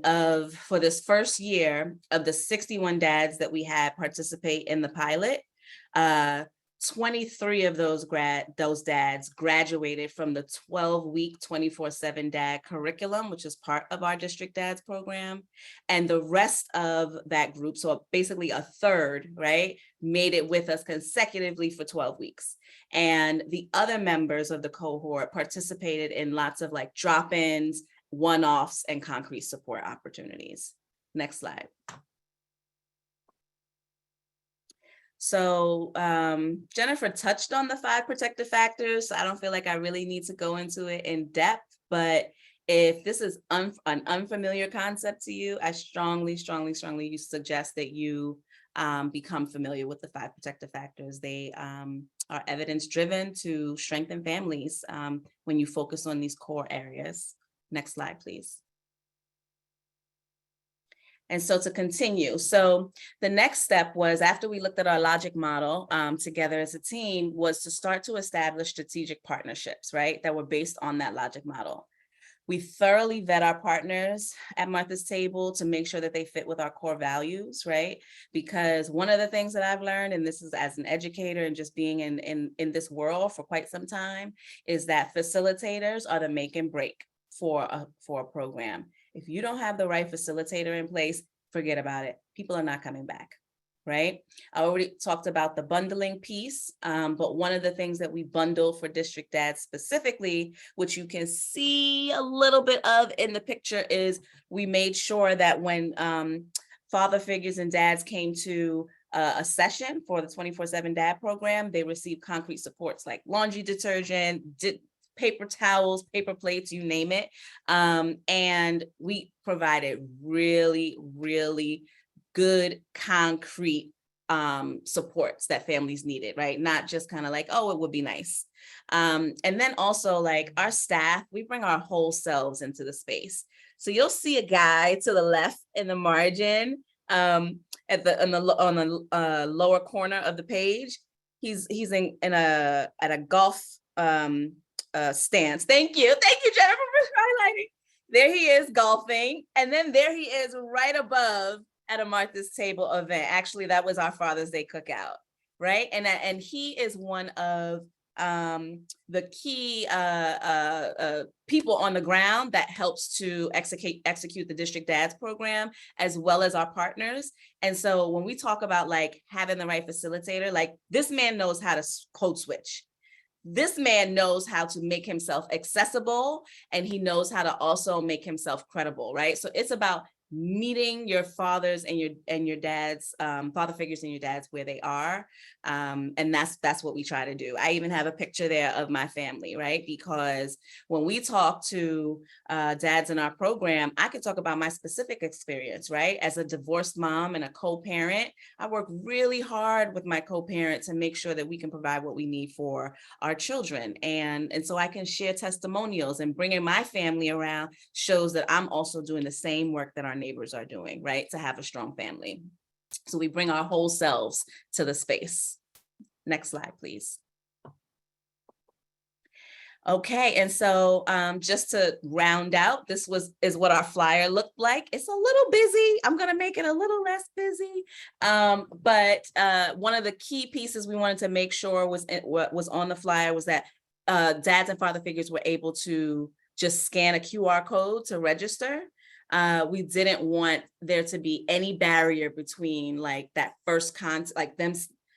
for this first year, of the 61 dads that we had participate in the pilot, 23 of those dads graduated from the 12-week 24/7 dad curriculum, which is part of our District Dads program. And the rest of that group, so basically a third, right, made it with us consecutively for 12 weeks. And the other members of the cohort participated in lots of like drop-ins, one-offs, and concrete support opportunities. Next slide. So Jennifer touched on the 5 protective factors. So I don't feel like I really need to go into it in depth, but if this is an unfamiliar concept to you, I strongly suggest that you become familiar with the 5 protective factors. They are evidence-driven to strengthen families when you focus on these core areas. Next slide, please. And so to continue, so the next step was, after we looked at our logic model together as a team, was to start to establish strategic partnerships, right, that were based on that logic model. We thoroughly vet our partners at Martha's Table to make sure that they fit with our core values, right? Because one of the things that I've learned, and this is as an educator and just being in this world for quite some time, is that facilitators are the make and break for a program. If you don't have the right facilitator in place, forget about it. People are not coming back, right? I already talked about the bundling piece, but one of the things that we bundle for District Dads specifically, which you can see a little bit of in the picture, is we made sure that when father figures and dads came to a session for the 24/7 Dad program, they receive concrete supports like laundry detergent, paper towels, paper plates, you name it. And we provided really, really good concrete supports that families needed, right? Not just kind of like, oh, it would be nice. And then also like our staff, we bring our whole selves into the space. So you'll see a guy to the left in the margin on the lower corner of the page. He's at a golf stance. Thank you, Jennifer, for highlighting. There he is golfing, and then there he is right above at a Martha's Table event. Actually, that was our Father's Day cookout, right? And he is one of the key people on the ground that helps to execute the District Dads program, as well as our partners. And so when we talk about like having the right facilitator, like this man knows how to code switch. This man knows how to make himself accessible, and he knows how to also make himself credible, right? So it's about meeting your fathers and your dads, father figures and your dads where they are. And that's what we try to do. I even have a picture there of my family, right? Because when we talk to dads in our program, I can talk about my specific experience, right? As a divorced mom and a co-parent, I work really hard with my co-parent to make sure that we can provide what we need for our children. And so I can share testimonials, and bringing my family around shows that I'm also doing the same work that our neighbors are doing, right? To have a strong family. So we bring our whole selves to the space. Next slide, please. Okay, and so just to round out, this is what our flyer looked like. It's a little busy. I'm gonna make it a little less busy. But one of the key pieces we wanted to make sure was on the flyer was that dads and father figures were able to just scan a QR code to register. We didn't want there to be any barrier between like that first contact, like them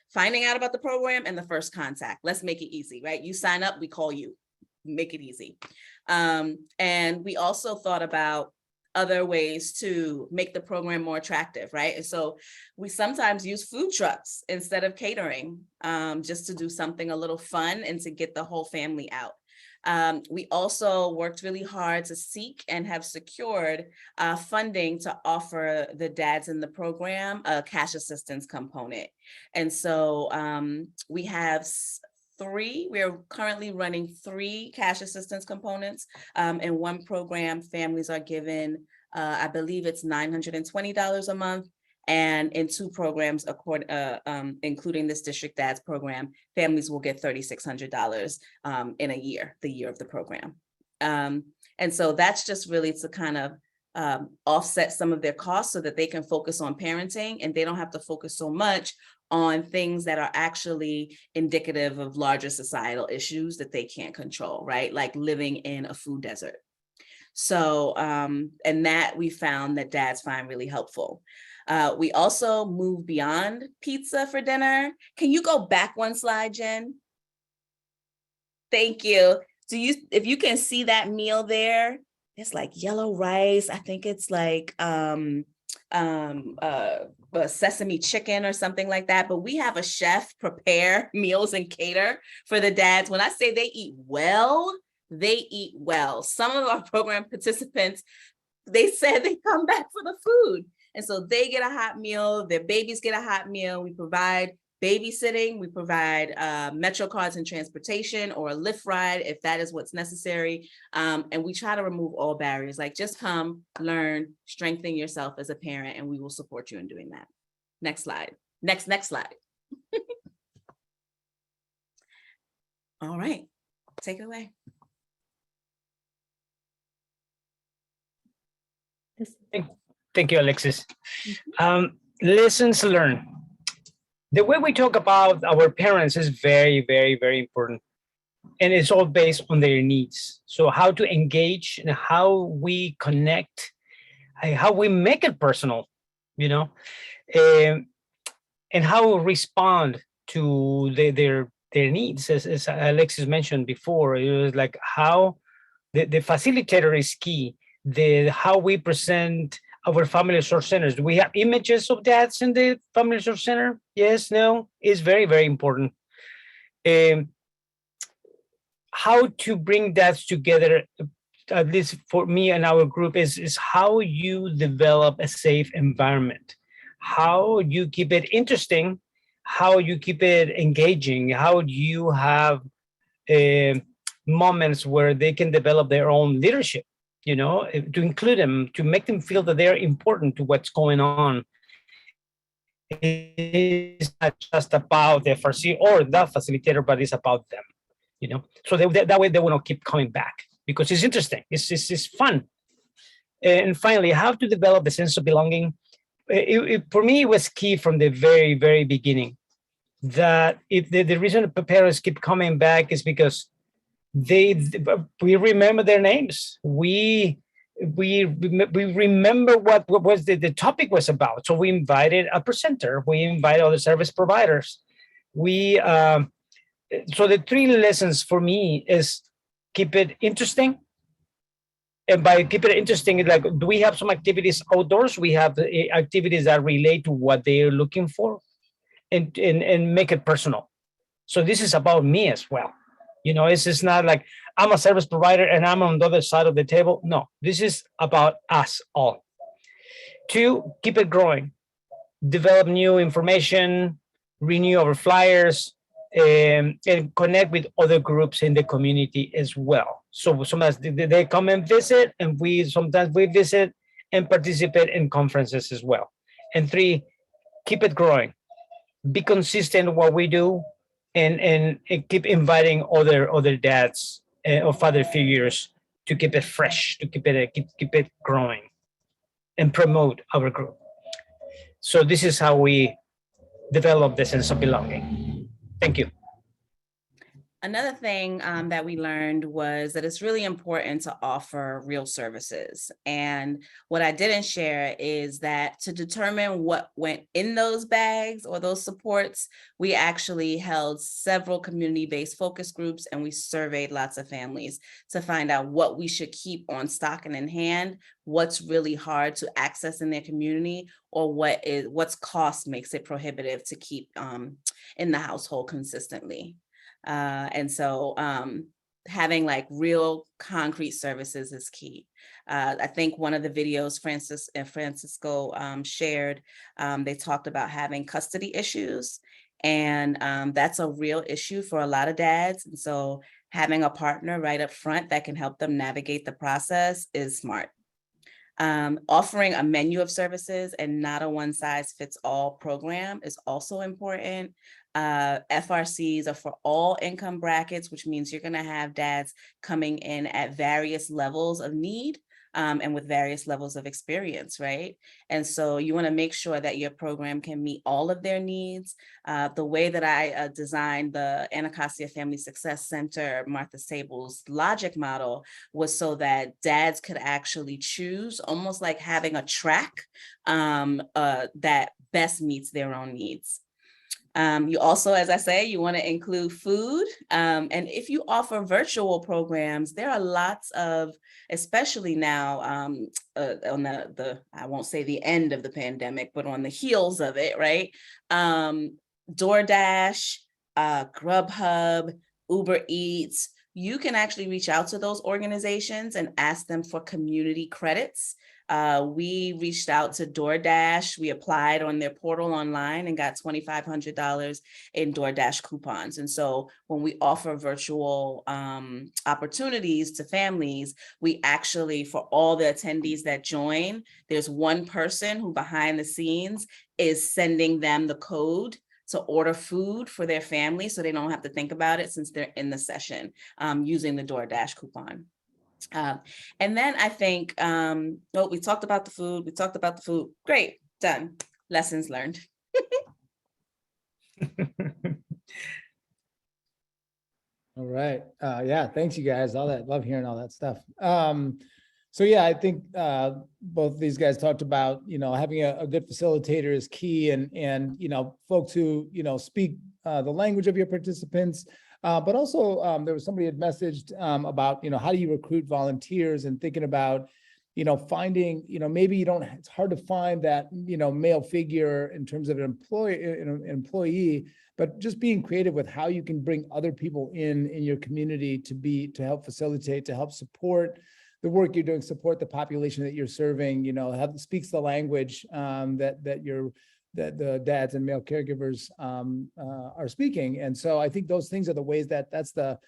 finding out about the program and the first contact. Let's make it easy, right? You sign up, we call you, make it easy. And we also thought about other ways to make the program more attractive, right? And so we sometimes use food trucks instead of catering, just to do something a little fun and to get the whole family out. We also worked really hard to seek and have secured funding to offer the dads in the program a cash assistance component. And so we have we're currently running 3 cash assistance components. In one program, families are given, I believe it's $920 a month. And in 2 programs, including this District Dads program, families will get $3,600 in a year, the year of the program. And so that's just really to kind of offset some of their costs so that they can focus on parenting, and they don't have to focus so much on things that are actually indicative of larger societal issues that they can't control, right? Like living in a food desert. So, and that we found that dads find really helpful. We also move beyond pizza for dinner. Can you go back one slide, Jen? Thank you. If you can see that meal there, it's like yellow rice. I think it's like sesame chicken or something like that. But we have a chef prepare meals and cater for the dads. When I say they eat well, they eat well. Some of our program participants, they said they come back for the food. And so they get a hot meal, their babies get a hot meal. We provide babysitting, we provide Metro cards and transportation, or a Lyft ride if that is what's necessary. And we try to remove all barriers, like just come, learn, strengthen yourself as a parent, and we will support you in doing that. Next slide. Next slide. All right, take it away. Thank you, Alexis. Lessons learned. The way we talk about our parents is very, very, very important. And it's all based on their needs. So how to engage and how we connect, how we make it personal, you know, and how we respond to their needs. As Alexis mentioned before, it was like how the facilitator is key. How we present our family resource centers. Do we have images of dads in the family resource center? Yes, no, it's very, very important. How to bring dads together, at least for me and our group, is how you develop a safe environment, how you keep it interesting, how you keep it engaging, how you have moments where they can develop their own leadership, you know, to include them, to make them feel that they're important to what's going on. It's not just about the FRC or the facilitator, but it's about them, you know. So that way they will not keep coming back because it's interesting, it's fun. And finally, how to develop the sense of belonging. For me, it was key from the very, very beginning that if the reason parents keep coming back is because we remember their names. We remember what was the topic was about. So we invited a presenter. We invited other service providers. So the 3 lessons for me is keep it interesting. And by keep it interesting, like, do we have some activities outdoors? We have activities that relate to what they're looking for, and make it personal. So this is about me as well. You know, it's just not like I'm a service provider and I'm on the other side of the table. No, this is about us all. 2, keep it growing. Develop new information, renew our flyers, and connect with other groups in the community as well. So sometimes they come and visit, and sometimes we visit and participate in conferences as well. And 3, keep it growing. Be consistent in what we do, and keep inviting other dads or father figures to keep it fresh, to keep it growing, and promote our group. So this is how we develop the sense of belonging. Thank you. Another thing that we learned was that it's really important to offer real services. And what I didn't share is that to determine what went in those bags or those supports, we actually held several community-based focus groups, and we surveyed lots of families to find out what we should keep on stock and in hand, what's really hard to access in their community, or what's cost makes it prohibitive to keep in the household consistently. And so having like real concrete services is key. I think one of the videos Francisco shared, they talked about having custody issues, and that's a real issue for a lot of dads. And so having a partner right up front that can help them navigate the process is smart. Offering a menu of services and not a one-size-fits-all program is also important. FRCs are for all income brackets, which means you're going to have dads coming in at various levels of need and with various levels of experience, right? And so you want to make sure that your program can meet all of their needs. The way that I designed the Anacostia Family Success Center, Martha Sable's logic model, was so that dads could actually choose, almost like having a track that best meets their own needs. You also, as I say, you want to include food. And if you offer virtual programs, there are lots of, especially now on I won't say the end of the pandemic, but on the heels of it, right? DoorDash, Grubhub, Uber Eats, you can actually reach out to those organizations and ask them for community credits. We reached out to DoorDash. We applied on their portal online and got $2,500 in DoorDash coupons. And so when we offer virtual opportunities to families, we actually, for all the attendees that join, there's one person who behind the scenes is sending them the code to order food for their family so they don't have to think about it since they're in the session using the DoorDash coupon. And then I think, we talked about the food, Great, done. Lessons learned. All right. Yeah, thanks you guys. Love hearing all that stuff. So yeah, I think both of these guys talked about, having a good facilitator is key, and folks who, speak the language of your participants. But also there was somebody had messaged about, how do you recruit volunteers, and thinking about, finding, maybe it's hard to find that, male figure in terms of an employee, but just being creative with how you can bring other people in your community to help facilitate, to help support the work you're doing, support the population that you're serving, speaks the language that the dads and male caregivers are speaking. And so I think those things are the ways that's the,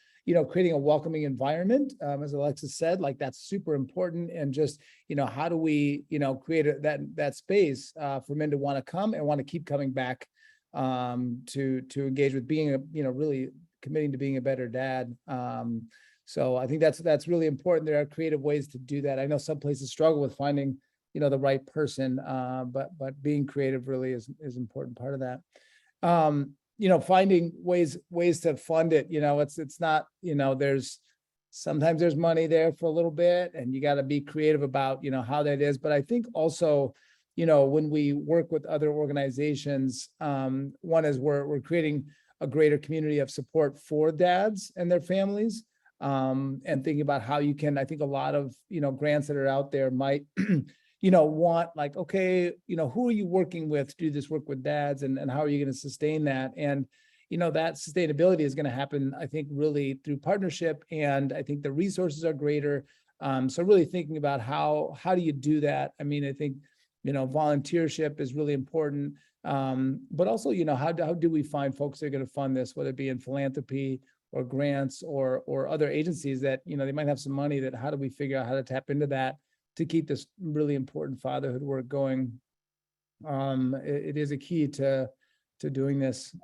creating a welcoming environment, as Alexis said, like that's super important. And just, how do we, create that space for men to want to come and want to keep coming back to engage with being really committing to being a better dad. So I think that's really important. There are creative ways to do that. I know some places struggle with finding, the right person, but being creative really is an important part of that. Finding ways to fund it. It's not, sometimes there's money there for a little bit, and you got to be creative about, how that is. But I think also, when we work with other organizations, one is we're creating a greater community of support for dads and their families, and thinking about how you can, I think a lot of, grants that are out there might, want like, okay, who are you working with to do this work with dads, and how are you going to sustain that? And, that sustainability is going to happen, I think, really through partnership, and I think the resources are greater. So really thinking about how do you do that? I mean, I think, volunteership is really important, but also, how do we find folks that are going to fund this, whether it be in philanthropy or grants or other agencies that, they might have some money, that how do we figure out how to tap into that to keep this really important fatherhood work going. It is a key to doing this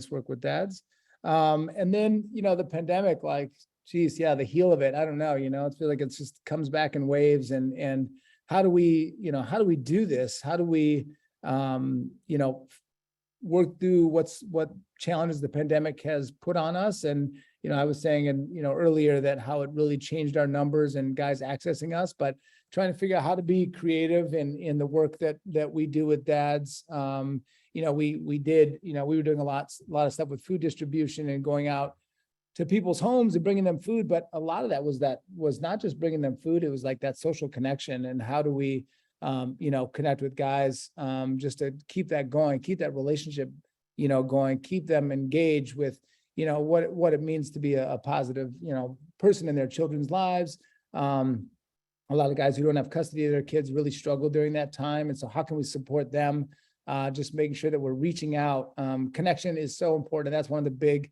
work with dads. And then, the pandemic, like, geez, yeah, the heel of it, I don't know, it feels like it's just comes back in waves, and how do we do this? How do we, work through what challenges the pandemic has put on us? And, I was saying, earlier that how it really changed our numbers and guys accessing us, but trying to figure out how to be creative in the work that we do with dads. We were doing a lot of stuff with food distribution and going out to people's homes and bringing them food. But a lot of that was not just bringing them food. It was like that social connection, and how do we, connect with guys, just to keep that going, keep that relationship, going, keep them engaged with, what it means to be a positive, person in their children's lives. A lot of guys who don't have custody of their kids really struggle during that time. And so how can we support them? Just making sure that we're reaching out. Connection is so important. That's one of the big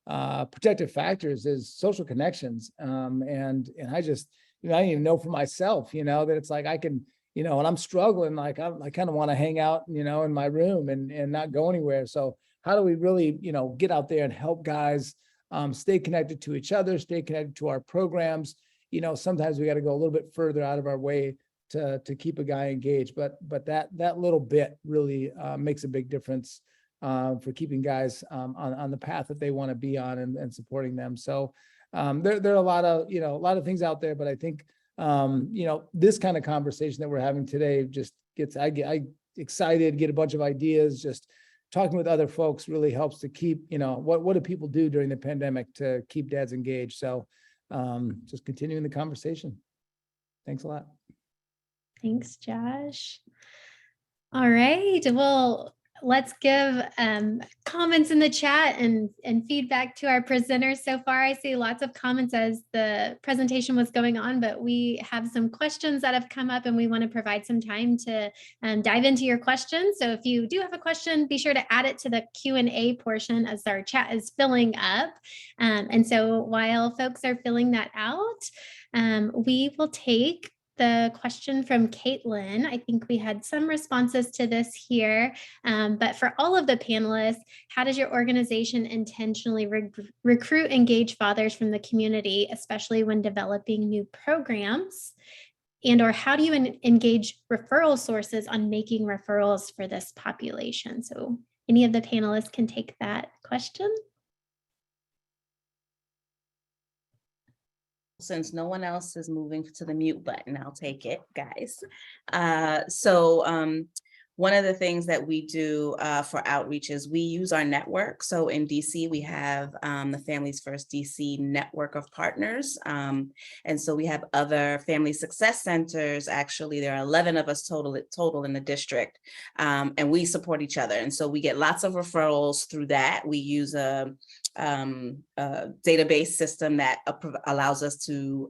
protective factors is social connections. And I just, I didn't even know for myself, that it's like, I can, when I'm struggling, like I kind of want to hang out, in my room and not go anywhere. So how do we really, get out there and help guys stay connected to each other, stay connected to our programs? Sometimes we got to go a little bit further out of our way to keep a guy engaged, but that little bit really makes a big difference for keeping guys on the path that they want to be on and supporting them. So there are a lot of things out there, but I think this kind of conversation that we're having today just I get excited, get a bunch of ideas. Just talking with other folks really helps to keep, what do people do during the pandemic to keep dads engaged? So just continuing the conversation. Thanks a lot. Thanks, Josh. All right. Well, let's give comments in the chat and feedback to our presenters so far. I see lots of comments as the presentation was going on, but we have some questions that have come up and we want to provide some time to dive into your questions. So if you do have a question, be sure to add it to the Q&A portion as our chat is filling up. And so while folks are filling that out, we will take the question from Caitlin. I think we had some responses to this here, but for all of the panelists, how does your organization intentionally recruit engaged fathers from the community, especially when developing new programs? And or how do you engage referral sources on making referrals for this population? So any of the panelists can take that question. Since no one else is moving to the mute button, I'll take it, guys. So one of the things that we do for outreach is we use our network. So in DC, we have the Families First DC network of partners. And so we have other family success centers. Actually, there are 11 of us total in the district, and we support each other. And so we get lots of referrals through that. We use a database system that allows us to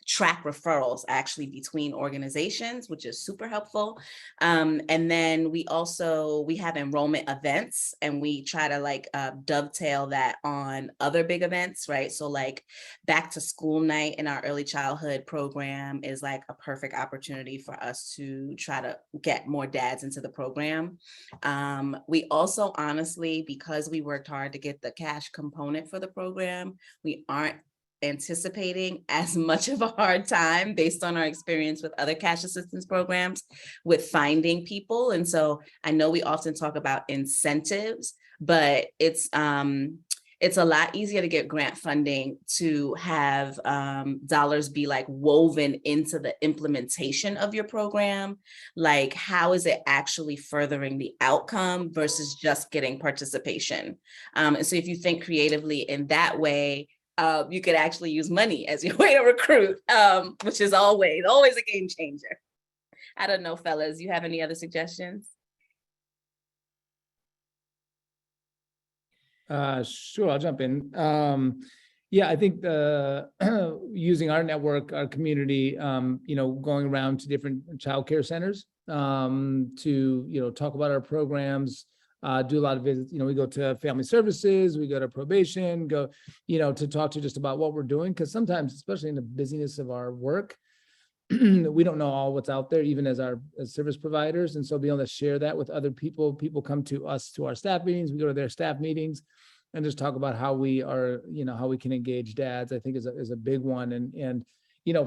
track referrals actually between organizations, which is super helpful. And then we have enrollment events, and we try to dovetail that on other big events, right? So like back to school night in our early childhood program is like a perfect opportunity for us to try to get more dads into the program. We also, honestly, because we worked hard to get the cash component for the program, we aren't anticipating as much of a hard time based on our experience with other cash assistance programs with finding people. And so I know we often talk about incentives, but it's a lot easier to get grant funding to have dollars be like woven into the implementation of your program. Like, how is it actually furthering the outcome versus just getting participation? And so if you think creatively in that way, you could actually use money as your way to recruit, which is always a game changer. I don't know, fellas, you have any other suggestions? Sure, I'll jump in. Yeah, I think using our network, our community, going around to different childcare centers to, talk about our programs, do a lot of visits. We go to family services, we go to probation, to talk to just about what we're doing. Because sometimes, especially in the busyness of our work, we don't know all what's out there, even as service providers. And so being able to share that with other people come to us, to our staff meetings, we go to their staff meetings and just talk about how we are, how we can engage dads, I think is a big one. And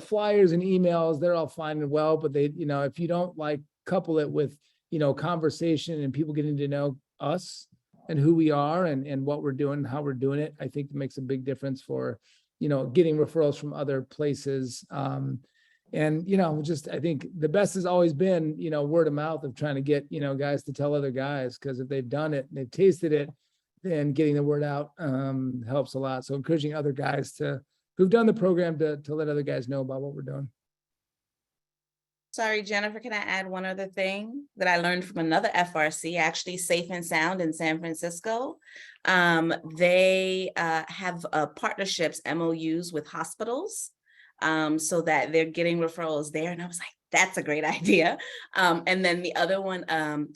flyers and emails, they're all fine and well, but they, if you don't couple it with, conversation and people getting to know us and who we are and what we're doing, how we're doing it, I think it makes a big difference for, getting referrals from other places. And, I think the best has always been, word of mouth of trying to get, guys to tell other guys, because if they've done it and they've tasted it, then getting the word out helps a lot. So encouraging other guys who've done the program to let other guys know about what we're doing. Sorry, Jennifer, can I add one other thing that I learned from another FRC, actually Safe and Sound in San Francisco? They have partnerships, MOUs with hospitals, so that they're getting referrals there. And I was like, that's a great idea. And then the other one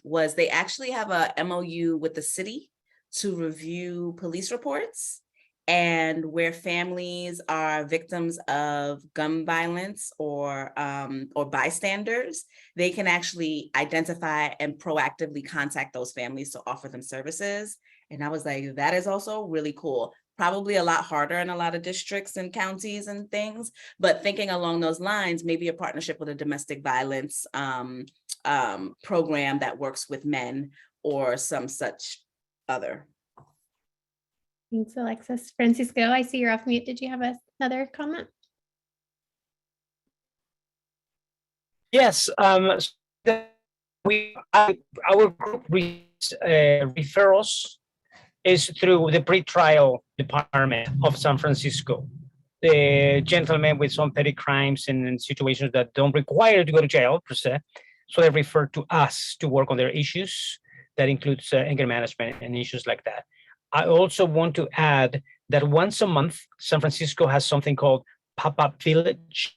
was they actually have a MOU with the city to review police reports, and where families are victims of gun violence or bystanders, they can actually identify and proactively contact those families to offer them services. And I was like, that is also really cool. Probably a lot harder in a lot of districts and counties and things, but thinking along those lines, maybe a partnership with a domestic violence program that works with men or some such other. Thanks, Alexis. Francisco, I see you're off mute. Did you have another comment? Yes, our group referrals is through the pretrial department of San Francisco. The gentlemen with some petty crimes and situations that don't require to go to jail per se, so they refer to us to work on their issues. That includes anger management and issues like that. I also want to add that once a month, San Francisco has something called Pop-Up Village,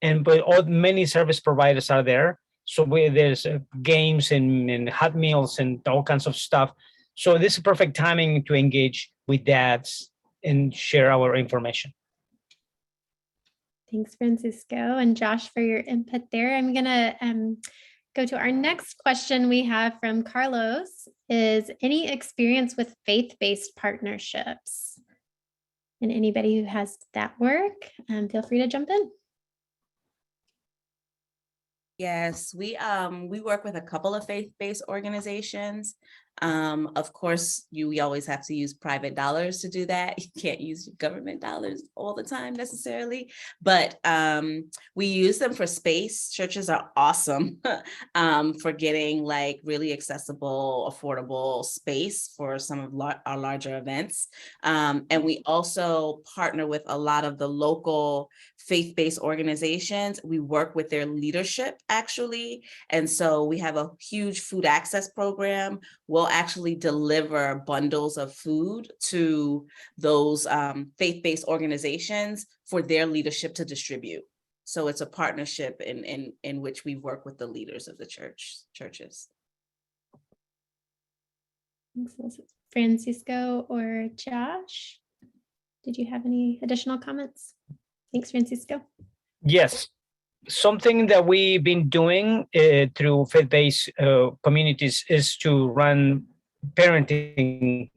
and many service providers are there. So there's games and hot meals and all kinds of stuff. So this is perfect timing to engage with dads and share our information. Thanks, Francisco and Josh, for your input there. I'm going to go to our next question we have from Carlos. Is any experience with faith-based partnerships? And anybody who has that work, feel free to jump in. Yes, we work with a couple of faith-based organizations. Of course, we always have to use private dollars to do that. You can't use government dollars all the time necessarily, but we use them for space. Churches are awesome for getting like really accessible, affordable space for some of our larger events. And we also partner with a lot of the local faith-based organizations. We work with their leadership actually. And so we have a huge food access program. We'll actually deliver bundles of food to those faith-based organizations for their leadership to distribute. So it's a partnership in which we work with the leaders of the churches. Francisco or Josh, did you have any additional comments? Thanks, Francisco. Yes. Something that we've been doing through faith-based communities is to run parenting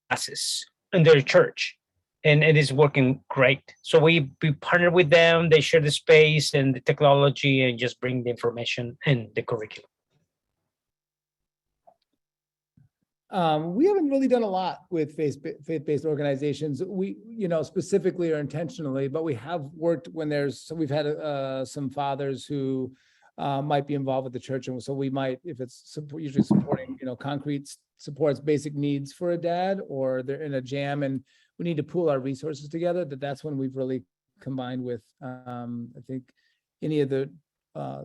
classes in their church, and it is working great. So we partner with them, they share the space and the technology and just bring the information and the curriculum. We haven't really done a lot with faith-based organizations. We, specifically or intentionally, but we have worked when we've had some fathers who might be involved with the church. And so we might, if it's usually supporting, concrete supports basic needs for a dad, or they're in a jam and we need to pool our resources together, that's when we've really combined with, I think, any of the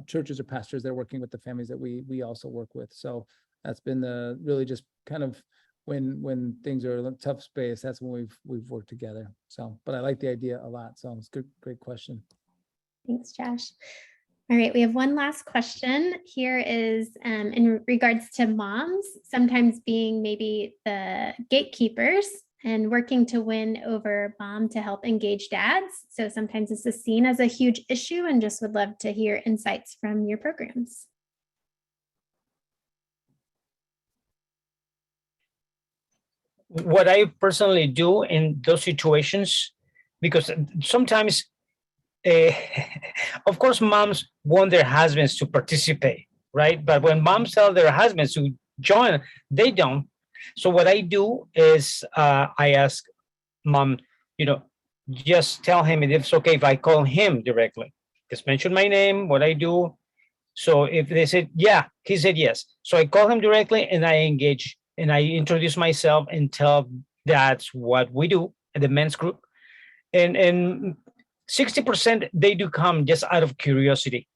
churches or pastors that are working with the families that we also work with. So that's been really just kind of when things are in a tough space, that's when we've worked together. So, but I like the idea a lot. So it's good, great question. Thanks, Josh. All right, we have one last question. Here is in regards to moms, sometimes being maybe the gatekeepers and working to win over mom to help engage dads. So sometimes this is seen as a huge issue, and just would love to hear insights from your programs. What I personally do in those situations, because sometimes, of course, moms want their husbands to participate, right? But when moms tell their husbands to join, they don't. So what I do is I ask mom, just tell him if it's okay if I call him directly. Just mention my name, what I do. So if they said, yeah, he said yes. So I call him directly and I engage and I introduce myself and tell that's what we do at the men's group. And 60% they do come just out of curiosity.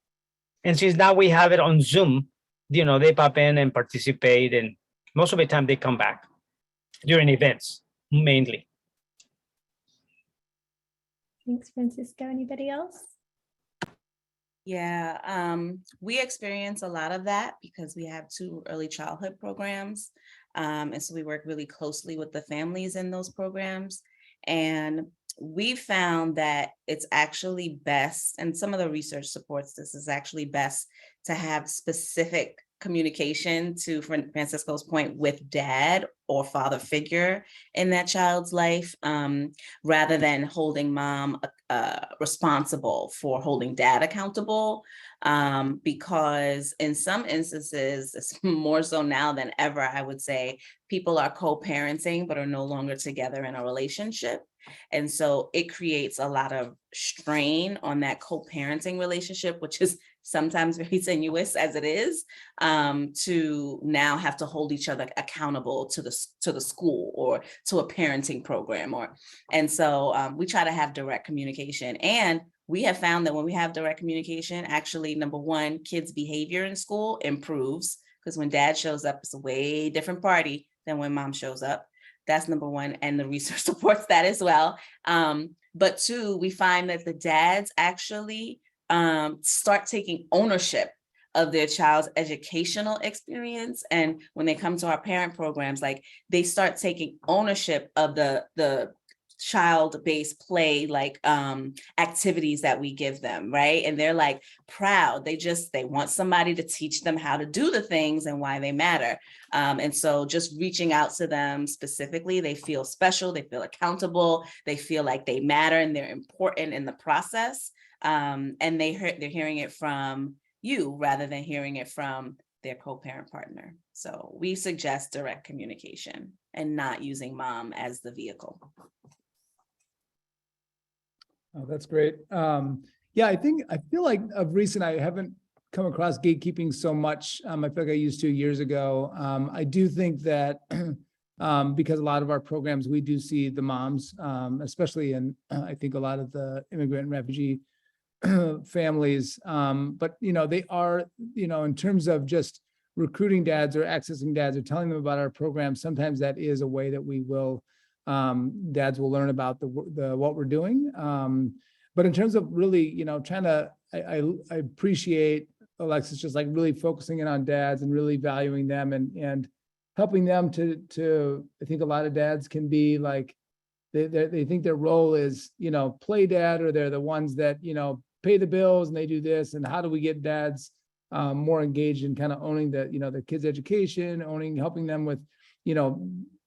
And since now we have it on Zoom, they pop in and participate, and most of the time they come back during events, mainly. Thanks, Francisco. Anybody else? Yeah, we experience a lot of that because we have 2 early childhood programs. And so we work really closely with the families in those programs. And we found that it's actually best, and some of the research supports this, is actually best to have specific communication, to Francisco's point, with dad or father figure in that child's life, rather than holding mom responsible for holding dad accountable, because in some instances, it's more so now than ever, I would say, people are co-parenting but are no longer together in a relationship. And so it creates a lot of strain on that co-parenting relationship, which is sometimes very tenuous as it is, to now have to hold each other accountable to the school or to a parenting program. And so we try to have direct communication. And we have found that when we have direct communication, actually, number one, kids' behavior in school improves, because when dad shows up, it's a way different party than when mom shows up. That's number one, and the research supports that as well. But 2, we find that the dads actually start taking ownership of their child's educational experience. And when they come to our parent programs, like, they start taking ownership of the child-based play, like activities that we give them, right? And they're like proud. They want somebody to teach them how to do the things and why they matter. And so just reaching out to them specifically, they feel special, they feel accountable, they feel like they matter and they're important in the process. And they're hearing it from you rather than hearing it from their co-parent partner. So we suggest direct communication and not using mom as the vehicle. Oh, that's great. Yeah, I feel like of recent, I haven't come across gatekeeping so much. I feel like I used to years ago. I do think that because a lot of our programs, we do see the moms, especially in, I think a lot of the immigrant and refugee families. But, they are, in terms of just recruiting dads or accessing dads or telling them about our program, sometimes that is a way that we will, dads will learn about what we're doing. But in terms of really, trying to, I appreciate Alexis just like really focusing in on dads and really valuing them and helping them to, I think a lot of dads can be like, they think their role is, play dad, or they're the ones that, pay the bills and they do this. And how do we get dads more engaged in kind of owning the kids' education, helping them with,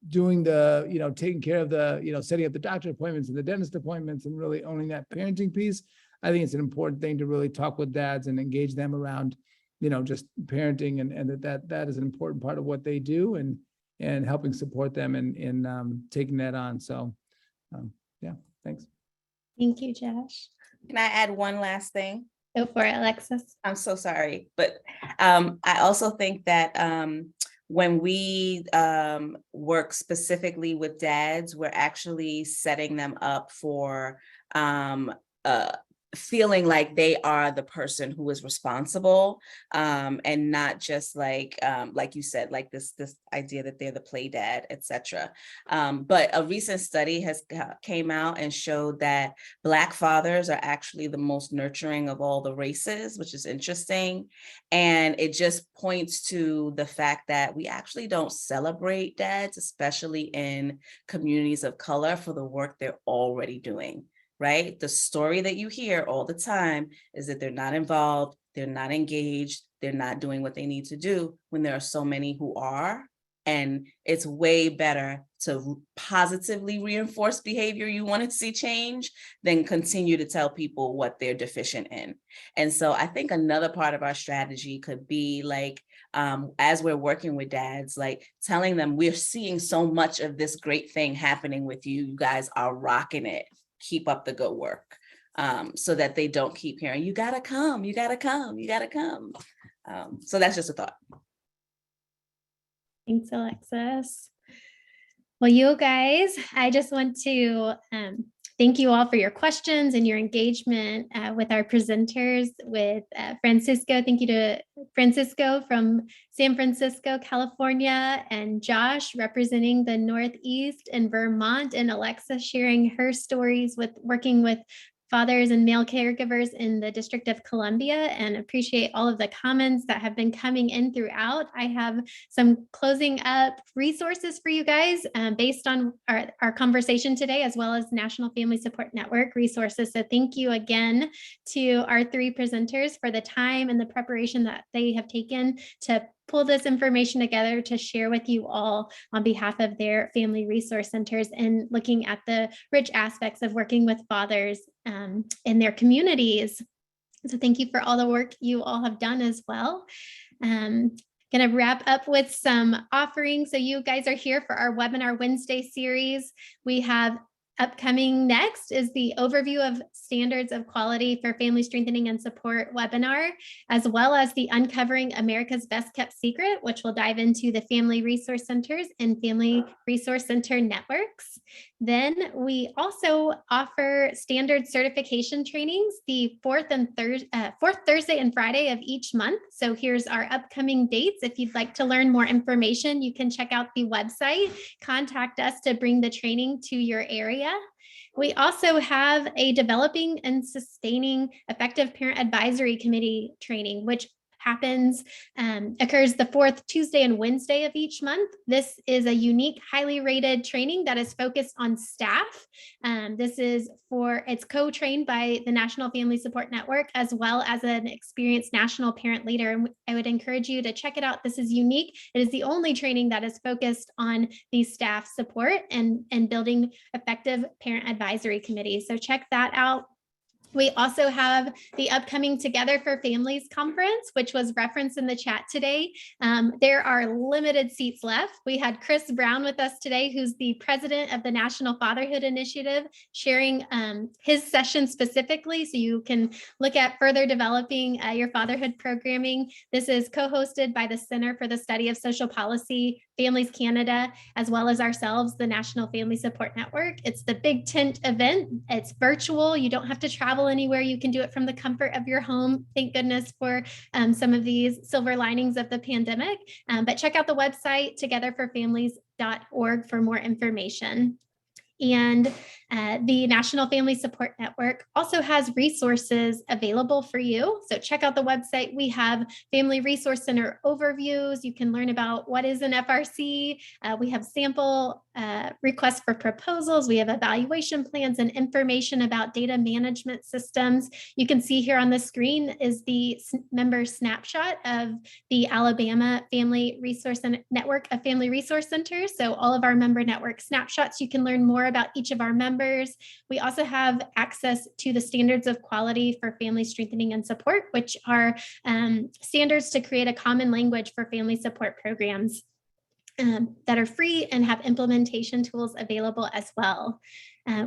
doing the, taking care of the, setting up the doctor appointments and the dentist appointments and really owning that parenting piece. I think it's an important thing to really talk with dads and engage them around, just parenting and that is an important part of what they do and helping support them in taking that on. So yeah, thanks. Thank you, Josh. Can I add one last thing? Go for it, Alexis. I'm so sorry, but I also think that when we work specifically with dads, we're actually setting them up for feeling like they are the person who is responsible, and not just like you said, like this idea that they're the play dad, etc. But a recent study has came out and showed that Black fathers are actually the most nurturing of all the races, which is interesting. And it just points to the fact that we actually don't celebrate dads, especially in communities of color, for the work they're already doing. Right? The story that you hear all the time is that they're not involved, they're not engaged, they're not doing what they need to do, when there are so many who are. And it's way better to positively reinforce behavior you want to see change than continue to tell people what they're deficient in. And so I think another part of our strategy could be like, as we're working with dads, like telling them we're seeing so much of this great thing happening with you. You guys are rocking it. Keep up the good work, so that they don't keep hearing, you gotta come, you gotta come, you gotta come. So that's just a thought. Thanks, Alexis. Well, you guys, I just want to thank you all for your questions and your engagement with our presenters, with Francisco. Thank you to Francisco from San Francisco, California, and Josh representing the Northeast and Vermont, and Alexa sharing her stories with working with fathers and male caregivers in the District of Columbia, and appreciate all of the comments that have been coming in throughout. I have some closing up resources for you guys based on our conversation today, as well as National Family Support Network resources. So thank you again to our three presenters for the time and the preparation that they have taken to pull this information together to share with you all on behalf of their family resource centers and looking at the rich aspects of working with fathers in their communities. So thank you for all the work you all have done as well. Going to wrap up with some offerings. So you guys are here for our Webinar Wednesday series. We have upcoming next is the overview of standards of quality for family strengthening and support webinar, as well as the Uncovering America's Best Kept Secret, which will dive into the family resource centers and family resource center networks. Then we also offer standard certification trainings the fourth Thursday and Friday of each month. So here's our upcoming dates. If you'd like to learn more information, you can check out the website, contact us to bring the training to your area. We also have a Developing and Sustaining Effective Parent Advisory Committee training, which occurs the fourth Tuesday and Wednesday of each month. This is a unique, highly rated training that is focused on staff. It's co-trained by the National Family Support Network, as well as an experienced national parent leader. And I would encourage you to check it out. This is unique. It is the only training that is focused on the staff support and building effective parent advisory committees. So check that out. We also have the upcoming Together for Families conference, which was referenced in the chat today. There are limited seats left. We had Chris Brown with us today, who's the president of the National Fatherhood Initiative, sharing his session specifically, so you can look at further developing your fatherhood programming. This is co-hosted by the Center for the Study of Social Policy, Families Canada, as well as ourselves, the National Family Support Network. It's the Big Tent event. It's virtual. You don't have to travel anywhere. You can do it from the comfort of your home. Thank goodness for some of these silver linings of the pandemic. But check out the website, togetherforfamilies.org, for more information. And the National Family Support Network also has resources available for you. So check out the website. We have Family Resource Center overviews. You can learn about what is an FRC. We have sample requests for proposals. We have evaluation plans and information about data management systems. You can see here on the screen is the member snapshot of the Alabama Family Resource Network of Family Resource Centers. So all of our member network snapshots, you can learn more about each of our members. We also have access to the standards of quality for family strengthening and support, which are standards to create a common language for family support programs that are free and have implementation tools available as well.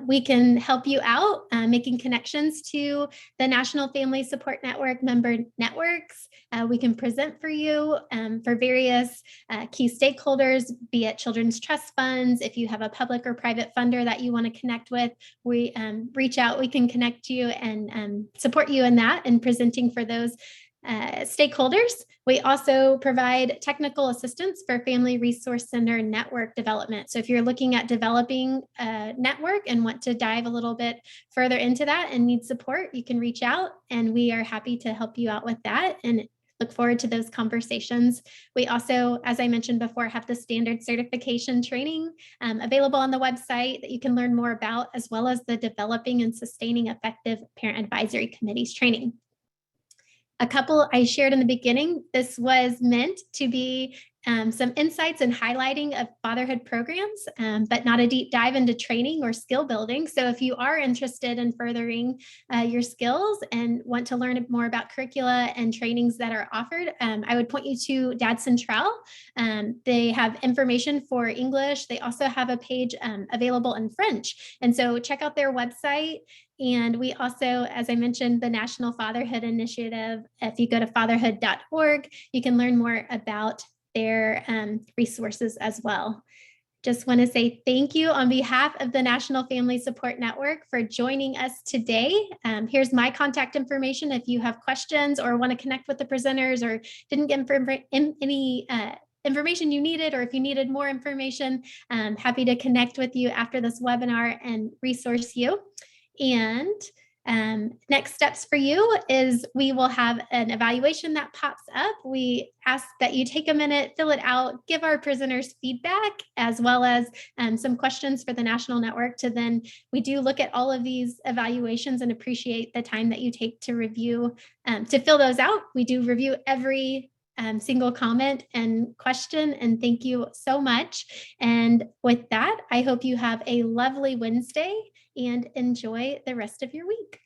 We can help you out making connections to the National Family Support Network member networks. We can present for you for various key stakeholders, be it children's trust funds. If you have a public or private funder that you want to connect with, we reach out, we can connect you and support you in that and presenting for those stakeholders. We also provide technical assistance for Family Resource Center network development. So if you're looking at developing a network and want to dive a little bit further into that and need support, you can reach out and we are happy to help you out with that and look forward to those conversations. We also, as I mentioned before, have the standard certification training available on the website that you can learn more about, as well as the developing and sustaining effective parent advisory committees training. A couple I shared in the beginning, this was meant to be some insights and highlighting of fatherhood programs, but not a deep dive into training or skill building. So if you are interested in furthering your skills and want to learn more about curricula and trainings that are offered, I would point you to Dad Central. They have information for English. They also have a page available in French. And so check out their website. And we also, as I mentioned, the National Fatherhood Initiative. If you go to fatherhood.org, you can learn more about their resources as well. Just want to say thank you on behalf of the National Family Support Network for joining us today. Here's my contact information if you have questions or want to connect with the presenters or didn't get any information you needed, or if you needed more information, happy to connect with you after this webinar and resource you. And next steps for you is we will have an evaluation that pops up. We ask that you take a minute, fill it out, give our presenters feedback, as well as some questions for the National Network to then, we do look at all of these evaluations and appreciate the time that you take to review, to fill those out. We do review every single comment and question, and thank you so much. And with that, I hope you have a lovely Wednesday and enjoy the rest of your week.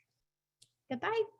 Goodbye.